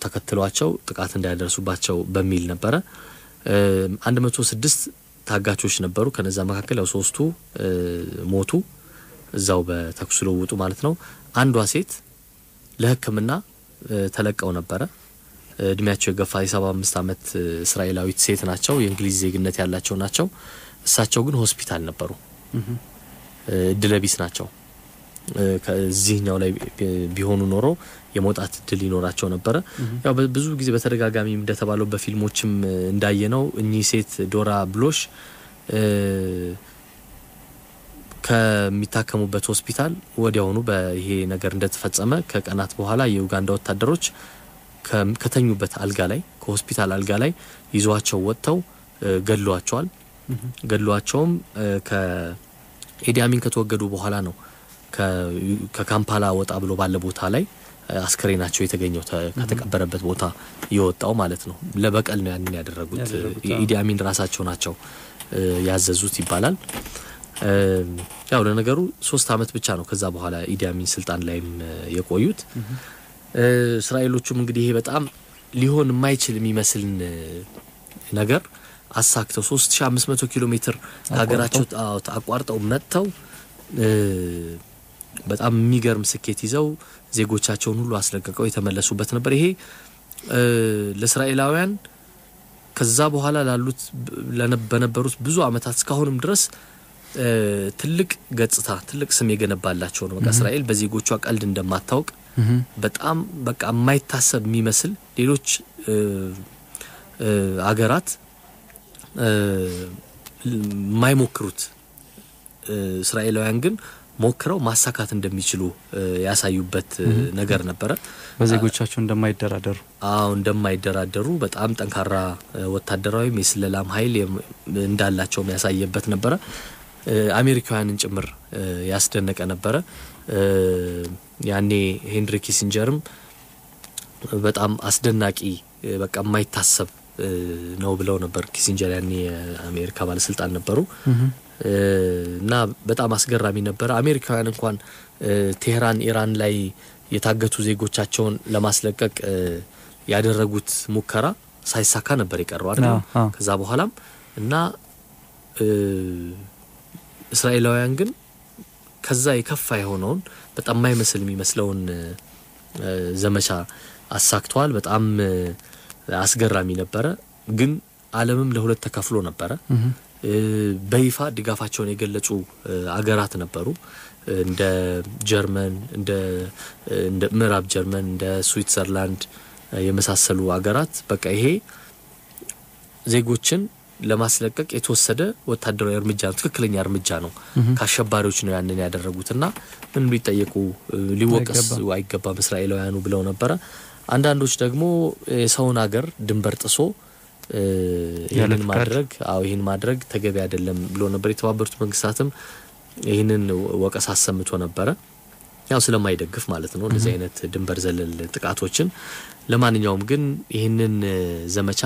ተከትሏቸው ጥቃት እንዳያደርሱባቸው በሚል ነበረ። 106 ታጋቾች ነበሩ። ከነዛ መካከል ያው 3ቱ ሞቱ እዛው በተኩስ ልውውጡ ማለት ነው። አንዷ ሴት ለሕክምና ተለቀው ነበረ። እድሜያቸው የገፋ የ75 አመት እስራኤላዊት ሴት ናቸው። የእንግሊዝ ዜግነት ያላቸው ናቸው። እሳቸው ግን ሆስፒታል ነበሩ። እድለቢስ ናቸው። ከዚህኛው ላይ ቢሆኑ ኖሮ የሞጣት እድል ይኖራቸው ነበር። ያው ብዙ ጊዜ በተደጋጋሚ እንደተባለው በፊልሞችም እንዳየነው እኚህ ሴት ዶራ ብሎሽ ከሚታከሙበት ሆስፒታል ወዲያውኑ በይሄ ነገር እንደተፈጸመ ከቀናት በኋላ የዩጋንዳ ወታደሮች ከተኙበት አልጋ ላይ ከሆስፒታል አልጋ ላይ ይዟቸው ወጥተው ገድሏቸውም ከኢዲ አሚን ከተወገዱ በኋላ ነው ከካምፓላ ወጣ ብሎ ባለ ቦታ ላይ አስከሬናቸው የተገኘው ከተቀበረበት ቦታ የወጣው ማለት ነው። ለበቀል ነው ያንን ያደረጉት። ኢዲ አሚን ራሳቸው ናቸው ያዘዙት ይባላል። ያው ለነገሩ 3 አመት ብቻ ነው ከዛ በኋላ ኢዲ አሚን ስልጣን ላይም የቆዩት። እስራኤሎቹም እንግዲህ ይሄ በጣም ሊሆን የማይችል የሚመስል ነገር አሳክተው 3500 ኪሎ ሜትር ከሀገራቸው አቋርጠው መጥተው በጣም የሚገርም ስኬት ይዘው ዜጎቻቸውን ሁሉ አስለቀቀው የተመለሱበት ነበር። ይሄ ለእስራኤላውያን ከዛ በኋላ ላሉት በነበሩት ብዙ አመታት እስካሁንም ድረስ ትልቅ ገጽታ ትልቅ ስም የገነባላቸው ነው። በቃ እስራኤል በዜጎቿ ቀልድ እንደማታውቅ በጣም በቃ የማይታሰብ የሚመስል ሌሎች አገራት የማይሞክሩት እስራኤላውያን ግን ሞክረው ማሳካት እንደሚችሉ ያሳዩበት ነገር ነበረ። በዜጎቻቸው እንደማይደራደሩ በጣም ጠንካራ ወታደራዊ የስለላም ኃይል እንዳላቸው ያሳየበት ነበረ። አሜሪካውያንን ጭምር ያስደነቀ ነበረ። ያኔ ሄንሪ ኪሲንጀርም በጣም አስደናቂ በቃ የማይታሰብ ነው ብለው ነበር። ኪሲንጀር ያኔ የአሜሪካ ባለስልጣን ነበሩ እና በጣም አስገራሚ ነበር። አሜሪካውያን እንኳን ቴህራን ኢራን ላይ የታገቱ ዜጎቻቸውን ለማስለቀቅ ያደረጉት ሙከራ ሳይሳካ ነበር የቀረው አይደል? ከዛ በኋላም እና እስራኤላውያን ግን ከዛ የከፋ የሆነውን በጣም የማይመስል የሚመስለውን ዘመቻ አሳክቷል። በጣም አስገራሚ ነበር። ግን ዓለምም ለሁለት ተከፍሎ ነበር። በይፋ ድጋፋቸውን የገለጹ አገራት ነበሩ እንደ ጀርመን እንደ ምዕራብ ጀርመን እንደ ስዊትዘርላንድ የመሳሰሉ አገራት በቃ ይሄ ዜጎችን ለማስለቀቅ የተወሰደ ወታደራዊ እርምጃ ነው፣ ትክክለኛ እርምጃ ነው፣ ከአሸባሪዎች ነው ያንን ያደረጉትና ምን ሊጠየቁ ሊወቀስ አይገባም እስራኤላውያኑ ብለው ነበር። አንዳንዶች ደግሞ የሰውን ሀገር ድንበር ጥሶ ይሄን ማድረግ ተገቢ አይደለም ብሎ ነበር። የተባበሩት መንግስታትም ይሄንን ወቀሳ አሰምቶ ነበር፣ ያው ስለማይደግፍ ማለት ነው እንደዚህ አይነት ድንበር ዘለል ጥቃቶችን። ለማንኛውም ግን ይሄንን ዘመቻ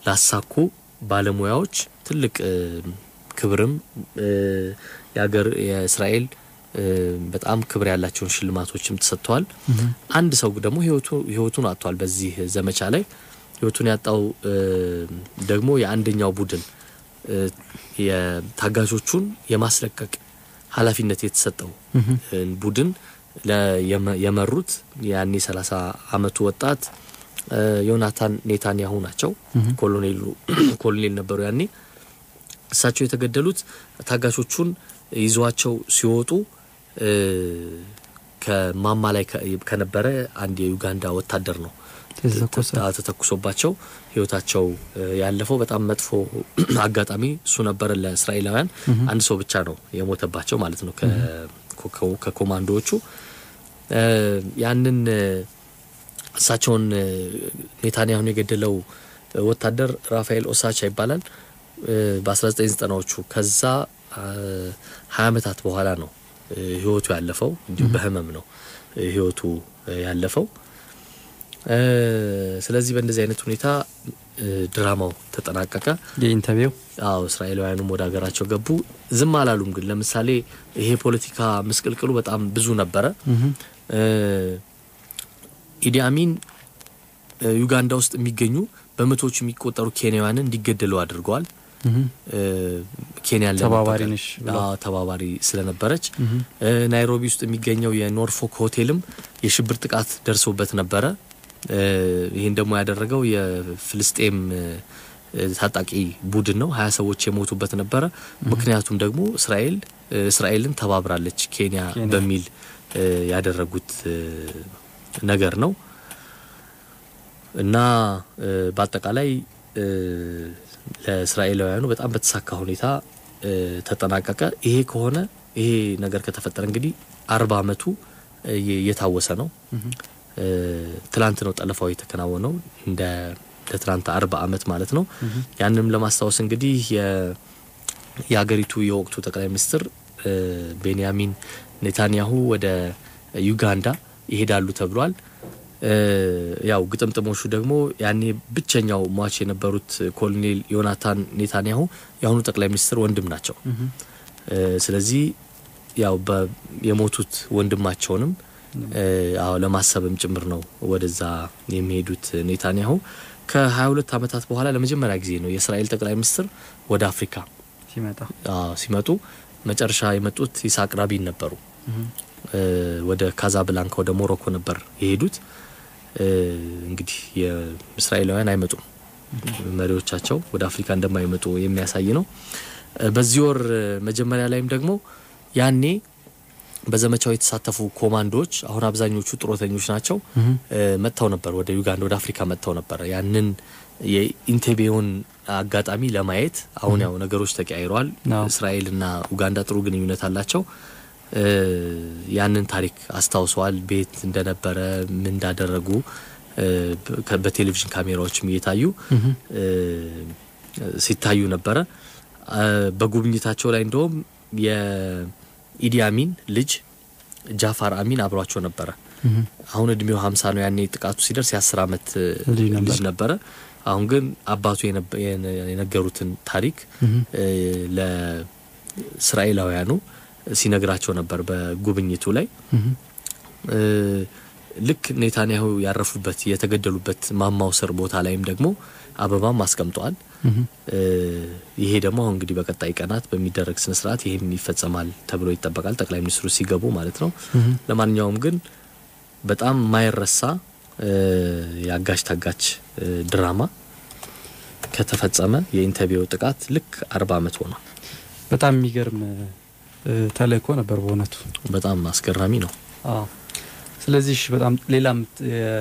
ላሳኩ ባለሙያዎች ትልቅ ክብርም የእስራኤል በጣም ክብር ያላቸውን ሽልማቶችም ተሰጥቷል። አንድ ሰው ደግሞ ህይወቱን አጥቷል በዚህ ዘመቻ ላይ። ህይወቱን ያጣው ደግሞ የአንደኛው ቡድን የታጋቾቹን የማስለቀቅ ኃላፊነት የተሰጠው ቡድን የመሩት ያኔ 30 አመቱ ወጣት ዮናታን ኔታንያሁ ናቸው። ኮሎኔል ነበሩ ያኔ። እሳቸው የተገደሉት ታጋቾቹን ይዟቸው ሲወጡ ከማማ ላይ ከነበረ አንድ የዩጋንዳ ወታደር ነው ተተኩሶባቸው ህይወታቸው ያለፈው። በጣም መጥፎ አጋጣሚ እሱ ነበር ለእስራኤላውያን። አንድ ሰው ብቻ ነው የሞተባቸው ማለት ነው ከኮማንዶዎቹ። ያንን እሳቸውን ኔታንያሁን የገደለው ወታደር ራፋኤል ኦሳቻ ይባላል። በ1990ዎቹ ከዛ 20 ዓመታት በኋላ ነው ህይወቱ ያለፈው እንዲሁ በህመም ነው ህይወቱ ያለፈው ስለዚህ በእንደዚህ አይነት ሁኔታ ድራማው ተጠናቀቀ የኢንተርቪው እስራኤላውያኑም ወደ ሀገራቸው ገቡ ዝም አላሉም ግን ለምሳሌ ይሄ ፖለቲካ መስቀልቅሉ በጣም ብዙ ነበር ኢዲ አሚን ዩጋንዳ ውስጥ የሚገኙ በመቶዎች የሚቆጠሩ ኬንያውያንን እንዲገደሉ አድርገዋል ኬንያን ተባባሪ ስለነበረች ናይሮቢ ውስጥ የሚገኘው የኖርፎክ ሆቴልም የሽብር ጥቃት ደርሶበት ነበር ይሄን ደግሞ ያደረገው የፍልስጤም ታጣቂ ቡድን ነው 20 ሰዎች የሞቱበት ነበር ምክንያቱም ደግሞ እስራኤልን ተባብራለች ኬንያ በሚል ያደረጉት ነገር ነው እና በአጠቃላይ ለእስራኤላውያኑ በጣም በተሳካ ሁኔታ ተጠናቀቀ ይሄ ከሆነ ይሄ ነገር ከተፈጠረ እንግዲህ 40 አመቱ የታወሰ ነው ትላንት ነው ጠለፋው የተከናወነው እንደ ለትላንት 40 አመት ማለት ነው ያንንም ለማስታወስ እንግዲህ የሀገሪቱ የወቅቱ ጠቅላይ ሚኒስትር ቤንያሚን ኔታንያሁ ወደ ዩጋንዳ ይሄዳሉ ተብሏል ያው ግጥምጥሞሹ ደግሞ ያኔ ብቸኛው ሟች የነበሩት ኮሎኔል ዮናታን ኔታንያሁ ያሁኑ ጠቅላይ ሚኒስትር ወንድም ናቸው ስለዚህ ያው የሞቱት ወንድማቸውንም ለማሰብም ጭምር ነው ወደዛ የሚሄዱት ኔታንያሁ ከ22 አመታት በኋላ ለመጀመሪያ ጊዜ ነው የእስራኤል ጠቅላይ ሚኒስትር ወደ አፍሪካ ሲመጡ መጨረሻ የመጡት ይስሐቅ ራቢን ነበሩ ወደ ካዛብላንካ ወደ ሞሮኮ ነበር የሄዱት እንግዲህ የእስራኤላውያን አይመጡም መሪዎቻቸው ወደ አፍሪካ እንደማይመጡ የሚያሳይ ነው በዚህ ወር መጀመሪያ ላይም ደግሞ ያኔ በዘመቻው የተሳተፉ ኮማንዶዎች አሁን አብዛኞቹ ጥሮተኞች ናቸው መጣው ነበር ወደ ዩጋንዳ ወደ አፍሪካ መጣው ነበር ያንን የኢንቴቤውን አጋጣሚ ለማየት አሁን ያው ነገሮች ተቀያይረዋል እስራኤልና ኡጋንዳ ጥሩ ግንኙነት አላቸው ያንን ታሪክ አስተዋውሰዋል ቤት እንደነበረ ምን እንዳደረጉ በቴሌቪዥን ካሜራዎችም እየታዩ ሲታዩ ነበር በጉብኝታቸው ላይ እንደውም የኢዲ አሚን ልጅ ጃፋር አሚን አብሯቸው ነበር አሁን እድሜው 50 ነው ያኔ ጥቃቱ ሲደርስ የ10 አመት ልጅ ነበር አሁን ግን አባቱ የነገሩትን ታሪክ ለእስራኤላውያኑ ሲነግራቸው ነበር በጉብኝቱ ላይ ልክ ኔታንያሁ ያረፉበት የተገደሉበት ማማው ስር ቦታ ላይም ደግሞ አበባም አስቀምጧል ይሄ ደግሞ እንግዲህ በቀጣይ ቀናት በሚደረግ ስነ ስርዓት ይሄም ይፈጸማል ተብሎ ይጠበቃል ጠቅላይ ሚኒስትሩ ሲገቡ ማለት ነው ለማንኛውም ግን በጣም ማይረሳ ያጋሽ ታጋች ድራማ ከተፈጸመ የኢንተርቪው ጥቃት ልክ 40 አመት ሆነ በጣም የሚገርም ተለኮ ነበር በእውነቱ በጣም አስገራሚ ነው ስለዚህ በጣም ሌላም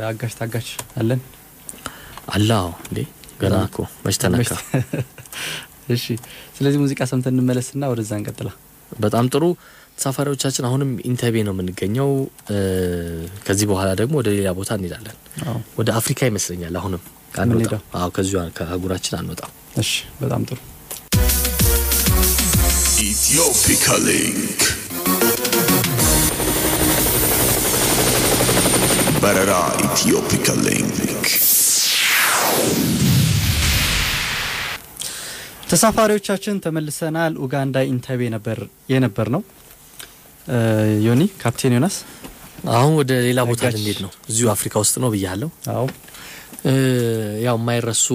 ያጋሽ ታጋች አለን አላህ እንዴ ገራኮ መሽተናካ እሺ ስለዚህ ሙዚቃ ሰምተን እንመለስና ወደዛ እንቀጥላ በጣም ጥሩ ተሳፋሪዎቻችን አሁንም ኢንተርቪው ነው የምንገኘው ከዚህ በኋላ ደግሞ ወደ ሌላ ቦታ እንሄዳለን ወደ አፍሪካ ይመስለኛል አሁንም ከዚሁ ከአህጉራችን አንወጣም እሺ በጣም ጥሩ Ethiopia Link Barara Ethiopia Link ተሳፋሪዎቻችን ተመልሰናል ኡጋንዳ ኢንተርቪው የነበር ነው ዮኒ ካፕቴን ዮናስ አሁን ወደ ሌላ ቦታ ልንሄድ ነው እዚሁ አፍሪካ ውስጥ ነው ብያለሁ አዎ ያው ማይረሱ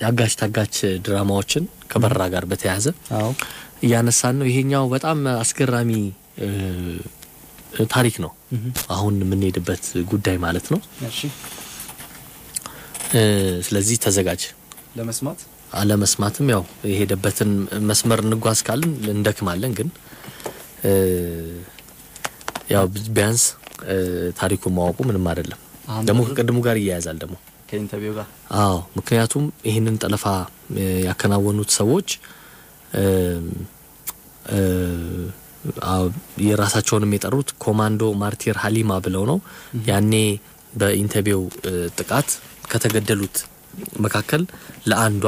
ያጋሽ ታጋች ድራማዎችን ከበራ ጋር በተያያዘ ያነሳን ነው ይሄኛው በጣም አስገራሚ ታሪክ ነው አሁን የምንሄድበት ጉዳይ ማለት ነው እሺ ስለዚህ ተዘጋጅ ለመስማትም ያው የሄደበትን መስመር እንጓዝ ካልን እንደክማለን ግን ያው ቢያንስ ታሪኩን ማወቁ ምንም አይደለም ደግሞ ከቀድሙ ጋር ይያያዛል ደግሞ ከኢንተርቪው ጋር ምክንያቱም ይሄንን ጠለፋ ያከናወኑት ሰዎች የራሳቸውንም የጠሩት ኮማንዶ ማርቲር ሃሊማ ብለው ነው ያኔ በኢንተርቪው ጥቃት ከተገደሉት መካከል ለአንዷ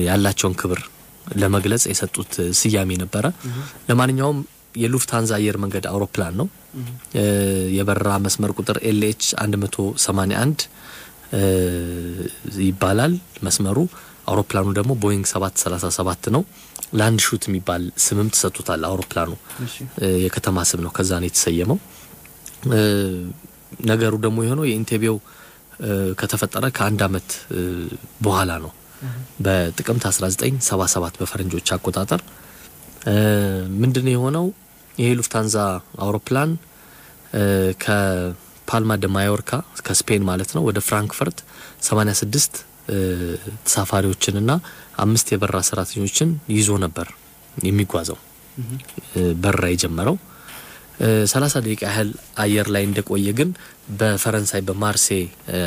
ያላቸውን ክብር ለመግለጽ የሰጡት ስያሜ ነበር ለማንኛውም የሉፍታንዛ አየር መንገድ አውሮፕላን ነው የበረራ መስመር ቁጥር LH 181 ይባላል መስመሩ አውሮፕላኑ ደግሞ ቦይንግ 737 ነው ላንድ ሹት የሚባል ስምም ተሰጥቷል አውሮፕላኑ የከተማ ስም ነው ከዛ ነው የተሰየመው ነገሩ ደግሞ የሆነው የኢንቴቤው ከተፈጠረ ከአንድ አመት በኋላ ነው በጥቅምት 1977 በፈረንጆች አቆጣጠር ምንድነው የሆነው ይሄ ሉፍታንዛ አውሮፕላን ከፓልማ ደ ማዮርካ ከስፔን ማለት ነው ወደ ፍራንክፈርት 86 ተሳፋሪዎችንና 5 የበረራ ሰራተኞችን ይዞ ነበር የሚጓዘው በረራ የጀመረው 30 ደቂቃ ያህል አየር ላይ እንደቆየ ግን በፈረንሳይ በማርሴይ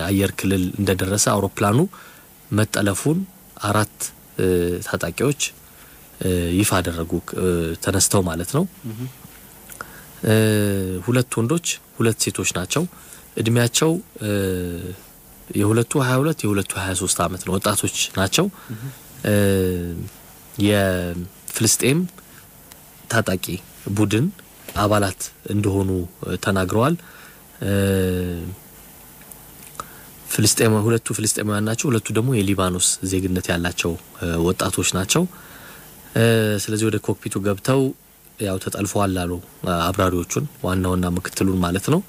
አየር ክልል እንደደረሰ አውሮፕላኑ መጠለፉን 4 ታጣቂዎች ይፋ አደረጉ ተነስተው ማለት ነው 2 ወንዶች 2 ሴቶች ናቸው እድሜያቸው የሁለቱ 22 የሁለቱ 23 አመት ነው ወጣቶች ናቸው የፍልስጤም ታጣቂ ቡድን አባላት እንደሆኑ ተናግረዋል ሁለቱ ፍልስጤማውያን ናቸው ሁለቱ ደግሞ የሊባኖስ ዜግነት ያላቸው ወጣቶች ናቸው ስለዚህ ወደ ኮክፒቱ ገብተው ያው ተጠልፈዋል አሉ አብራሪዎቹን ዋናውና ምክትሉን ማለት ነው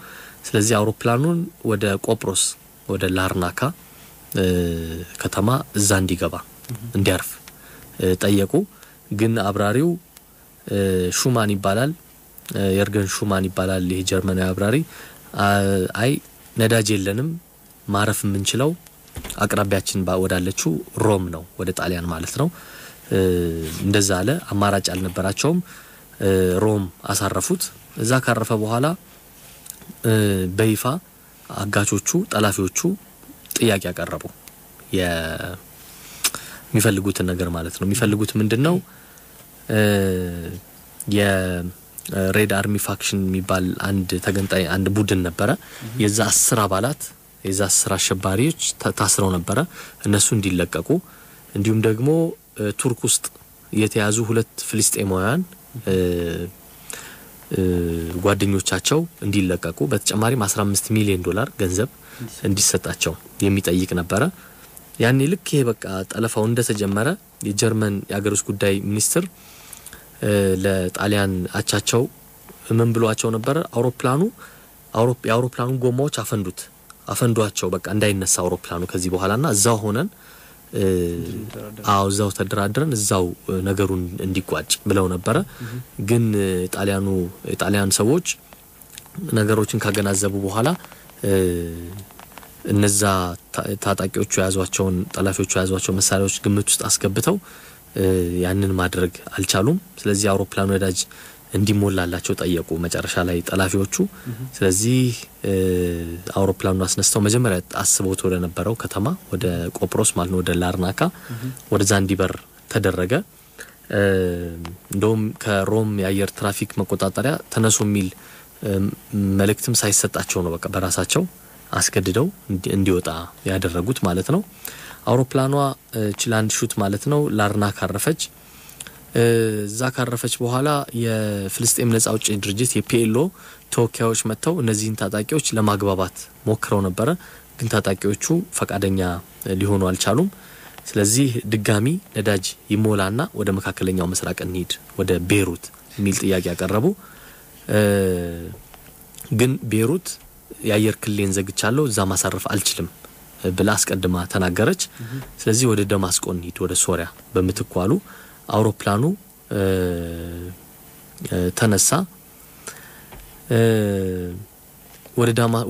ስለዚህ አውሮፕላኑን ወደ ቆጵሮስ ወደ ላርናካ ከተማ እዛ እንዲገባ እንዲያርፍ ጠየቁ ግን አብራሪው ሹማን ይባላል የርገን ሹማን ይባላል ይሄ ጀርመናዊ አብራሪ አይ ነዳጅ የለንም ማረፍ የምንችለው አቅራቢያችን ወዳለችው ሮም ነው ወደ ጣሊያን ማለት ነው እንደዛ አለ አማራጭ አልነበራቸውም ሮም አሳረፉት እዛ ካረፈ በኋላ በይፋ አጋቾቹ ጠላፊዎቹ ጥያቄ ያቀረቡ የሚፈልጉት ነገር ማለት ነው የሚፈልጉት ምንድነው የሬድ አርሚ ፋክሽን የሚባል አንድ ተገንጣይ አንድ ቡድን ነበረ የዛ 10 አባላት የዛ 10 አሸባሪዎች ታስረው ነበረ እነሱ እንዲለቀቁ እንዲሁም ደግሞ ቱርክ ውስጥ የተያዙ 2 ፍልስጤማውያን ጓደኞቻቸው እንዲለቀቁ በተጨማሪም $15 ሚሊዮን ገንዘብ እንዲሰጣቸው የሚጠይቅ ነበር ያኔ ልክ ይሄ በቃ ጠለፋው እንደተጀመረ የጀርመን የአገር ውስጥ ጉዳይ ሚኒስትር ለጣሊያን አቻቸው ምን ብሏቸው ነበር የአውሮፕላኑ ጎማዎች አፈንዷቸው በቃ እንዳይነሳ አውሮፕላኑ ከዚህ በኋላና እዛው ሆነን እዛው ተደራድረን እዛው ነገሩን እንዲቋጭ ብለው ነበር ግን ጣሊያን ሰዎች ነገሮችን ካገናዘቡ በኋላ እነዛ ታጣቂዎቹ ያዟቸውን ጠላፊዎቹ ያዟቸው መሳሪያዎች ግምት ውስጥ አስገብተው ያንን ማድረግ አልቻሉም ስለዚህ አውሮፕላኑ ነዳጅ እንዲሞላላቸው ጠየቁ መጨረሻ ላይ ጠላፊዎቹ ስለዚህ አውሮፕላኑን አስነስተው መጀመሪያ አስበው ወደ ነበረው ከተማ ወደ ቆጵሮስ ማለት ነው ወደ ላርናካ ወደ ዛንዲበር ተደረገ እንደውም ከሮም የአየር ትራፊክ መቆጣጠሪያ ተነሱ ሚል መልእክትም ሳይሰጣቸው ነው በቃ በራሳቸው አስገድደው እንዲወጣ ያደረጉት ማለት ነው አውሮፕላኗ ችላንድ ሹት ማለት ነው ላርናካ አረፈች እዛ ካረፈች በኋላ የፍልስጤም ነጻ አውጪ ድርጅት የፒኤልኦ ተወካዮች መጥተው እነዚህን ታጣቂዎች ለማግባባት ሞክረው ነበር ግን ታጣቂዎቹ ፈቃደኛ ሊሆኑ አልቻሉም ስለዚህ ድጋሚ ነዳጅ ይሞላና ወደ መካከለኛው ምስራቅ እንሂድ ወደ ቤይሩት ሚል ጥያቄ ያቀረቡ ግን ቤይሩት የአየር ክልሌን ዘግቻለሁ እዛ ማሳረፍ አልችልም ብላ አስቀድማ ተናገረች ስለዚህ ወደ ደማስቆ እንሂድ ወደ ሶሪያ በመትኳሉ አውሮፕላኑ ተነሳ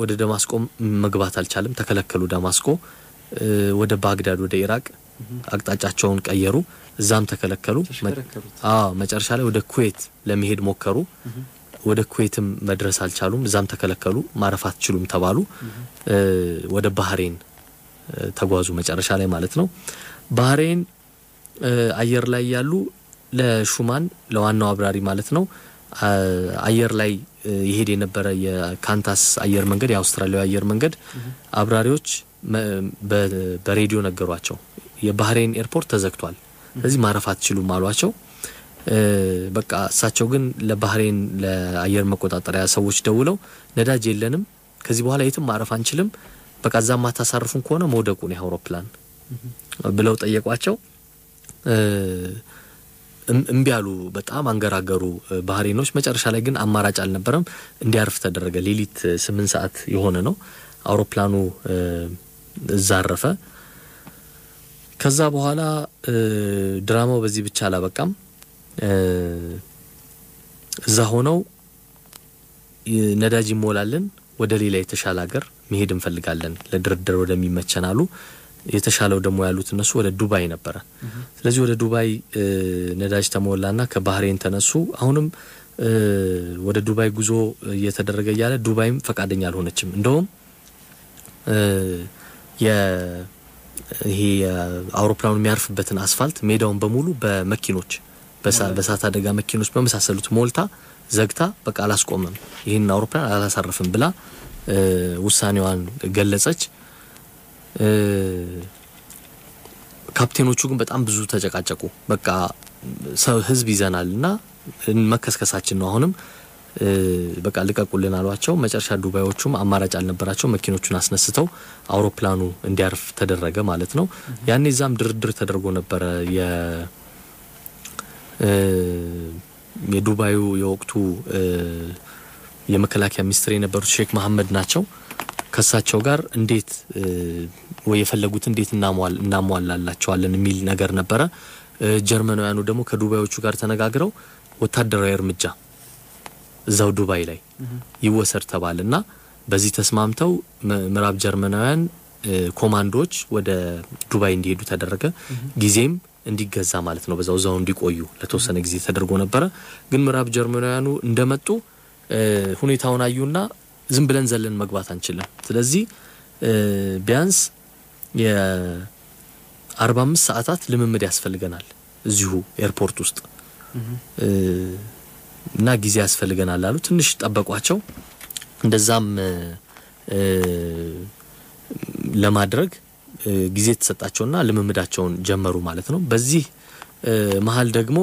ወደ ደማስቆ መግባት አልቻለም ተከለከሉ ደማስቆ ወደ ባግዳድ ወደ ኢራቅ አቅጣጫቸውን ቀየሩ እዛም ተከለከሉ መጨረሻ ላይ ወደ ኩዌት ለመሄድ ሞከሩ ወደ ኩዌትም መድረስ አልቻሉም እዛም ተከለከሉ ማረፍ አትችሉም ተባሉ ወደ ባህሬን ተጓዙ መጨረሻ ላይ ማለት ነው ባህሬን አየር ላይ ያሉ ለሹማን ለዋናው አብራሪ ማለት ነው አየር ላይ ይሄድ የነበረ የካንታስ አየር መንገድ የአውስትራሊያ አየር መንገድ አብራሪዎች በሬዲዮ ነገሯቸው የባህሬን ኤርፖርት ተዘግቷል ስለዚህ ማረፍ አትችሉም አሏቸው በቃ እሳቸው ግን ለባህሬን ለአየር መቆጣጠሪያ ሰዎች ደውለው ነዳጅ የለንም ከዚህ በኋላ የትም ማረፍ አንችልም በቃ ዛማ ታሳርፉን ከሆነ መውደቁን የአውሮፕላን ብለው ጠየቋቸው እምቢያሉ በጣም አንገራገሩ ባህሬኖች መጨረሻ ላይ ግን አማራጭ አልነበረም እንዲያርፍ ተደረገ ሌሊት 8 ሰዓት የሆነ ነው አውሮፕላኑ ዛረፈ ከዛ በኋላ ድራማው በዚህ ብቻ አላበቃም እዛ ሆነው ነዳጅ ይሞላልን ወደ ሌላ የተሻለ ሀገር መሄድ እንፈልጋለን ለድርድር ወደሚመቸናሉ የተሻለው ደሞ ያሉት እነሱ ወደ ዱባይ ነበር ስለዚህ ወደ ዱባይ ነዳጅ ተሞላና ከባህሬን ተነሱ አሁንም ወደ ዱባይ ጉዞ እየተደረገ ያለ ዱባይም ፈቃደኛ አልሆነችም እንደውም ይሄ አውሮፕላኑ የሚያርፍበትን አስፋልት ሜዳውን በሙሉ በመኪኖች በሳት አደጋ መኪኖች በመሳሰሉት ሞልታ ዘግታ በቃ አላስቆመም ይሄን አውሮፕላን አላሳረፍም ብላ ውሳኔዋን ገለጸች ካፕቴኖቹ ግን በጣም ብዙ ተጨቃጨቁ በቃ ሰው ህዝብ ይዘናልና መከስከሳችን ነው አሁንም በቃ ልቀቁልን አሏቸው መጨረሻ ዱባዮቹም አማራጭ አልነበራቸው መኪኖቹን አስነስተው አውሮፕላኑ እንዲያርፍ ተደረገ ማለት ነው ያኔ ዛም ድርድር ተደርጎ ነበር የዱባዩ የወቅቱ የመከላከያ ሚኒስትር የነበሩት ሼክ መሐመድ ናቸው ከሳቸው ጋር እንዴት ወይ የፈለጉት እንዴት እናሟላላቸዋለን የሚል ነገር ነበር ጀርመናውያኑ ደግሞ ከዱባዮቹ ጋር ተነጋግረው ወታደራዊ እርምጃ እዛው ዱባይ ላይ ይወሰድ ተባለና በዚህ ተስማምተው ምዕራብ ጀርመናውያን ኮማንዶች ወደ ዱባይ እንዲሄዱ ተደረገ ጊዜም እንዲገዛ ማለት ነው በዛው እንዲቆዩ ለተወሰነ ጊዜ ተደርጎ ነበር ግን ምዕራብ ጀርመናውያኑ እንደመጡ ሁኔታውን አዩና ዝም ብለን ዘለን መግባት አንችልም ስለዚህ ቢያንስ የ45 ሰዓታት ልምምድ ያስፈልገናል እዚሁ ኤርፖርት ውስጥ እና ጊዜ ያስፈልገናል አሉ ትንሽ ጠበቋቸው እንደዛም ለማድረግ ጊዜ ተሰጣቸውና ልምምዳቸውን ጀመሩ ማለት ነው በዚህ መሃል ደግሞ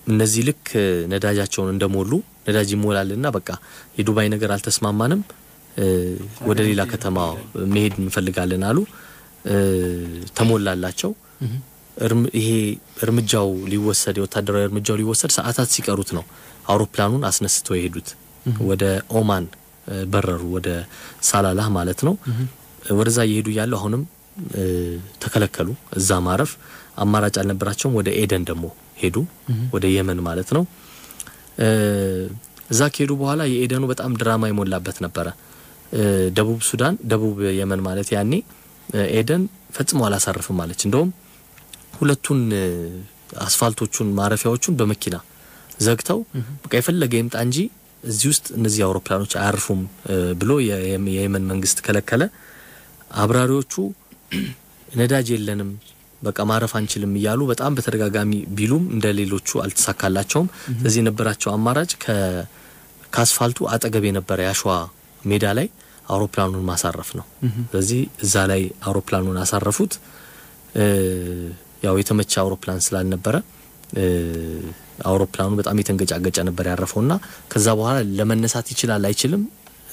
እነዚህ ልክ ነዳጃቸውን እንደሞሉ ነዳጅ ይሞላልና በቃ የዱባይ ነገር አልተስማማንም ወደ ሌላ ከተማ መሄድ እንፈልጋለን አሉ ተሞላላቸው ይሄ እርምጃው ሊወሰድ የወታደራዊ እርምጃው ሊወሰድ ሰዓታት ሲቀሩት ነው አውሮፕላኑን አስነስተው የሄዱት ወደ ኦማን በረሩ ወደ ሳላላህ ማለት ነው ወደዛ ይሄዱ ያለው አሁንም ተከለከሉ እዛ ማረፍ አማራጭ አልነበራቸውም ወደ ኤደን ደግሞ ሄዱ ወደ የመን ማለት ነው እዛ ከሄዱ በኋላ የኤደኑ በጣም ድራማ ይሞላበት ነበር ደቡብ ሱዳን ደቡብ የመን ማለት ያኔ ኤደን ፈጽሞ አላሳረፈም ማለት እንደውም ሁለቱን አስፋልቶቹን ማረፊያዎቹን በመኪና ዘግተው በቃ የፈለገ ይምጣ እንጂ እዚህ ውስጥ እነዚህ አውሮፕላኖች አያርፉም ብሎ የየመን መንግስት ከለከለ አብራሪዎቹ ነዳጅ የለንም በቃ ማረፍ አንችልም ይያሉ በጣም በተደጋጋሚ ቢሉም እንደሌሎቹ አልተሳካላቸውም ስለዚህ ነበራቸው አማራጭ ከአስፋልቱ አጠገብ የነበረ ያሸዋ ሜዳ ላይ አውሮፕላኑን ማሳረፍ ነው ስለዚህ እዛ ላይ አውሮፕላኑን አሳረፉት ያው የተመቸ አውሮፕላን ስላልነበረ አውሮፕላኑ በጣም የተንገጫገጨ ነበር ያረፈውና ከዛ በኋላ ለመነሳት ይችላል አይችልም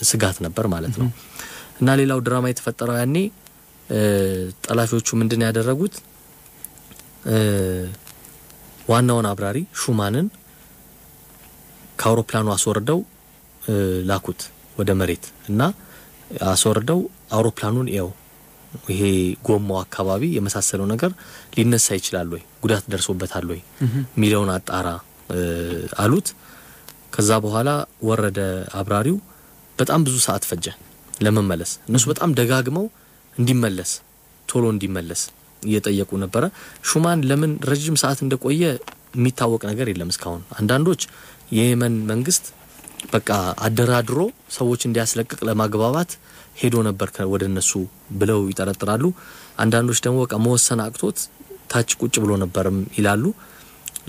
ስጋት ነበር ማለት ነው እና ሌላው ድራማ የተፈጠረው ያኔ ጠላፊዎቹ ምንድነው ያደረጉት ዋናውን አብራሪ ሹማንን ከአውሮፕላኑ አስወርደው ላኩት ወደ መሬት እና አስወርደው አውሮፕላኑን ያው ይሄ ጎማው አካባቢ የመሳሰለው ነገር ሊነሳ ይችላል ወይ ጉዳት ደርሶበታል ወይ ሚሊዮን አጣራ አሉት ከዛ በኋላ ወረደ አብራሪው በጣም ብዙ ሰዓት ፈጀ ለመመለስ እነሱ በጣም ደጋግመው እንዲመለስ ቶሎ እንዲመለስ እየጠየቁ ነበር ሹማን ለምን ረጅም ሰዓት እንደቆየ የሚታወቅ ነገር የለም እስካሁን አንዳንዶች የየመን መንግስት በቃ አደራድሮ ሰዎች እንዲያስለቅቅ ለማግባባት ሄዶ ነበር ወደነሱ ብለው ይጠረጥራሉ አንዳንዶች ደግሞ በቃ መወሰን አቅቶት ታች ቁጭ ብሎ ነበርም ይላሉ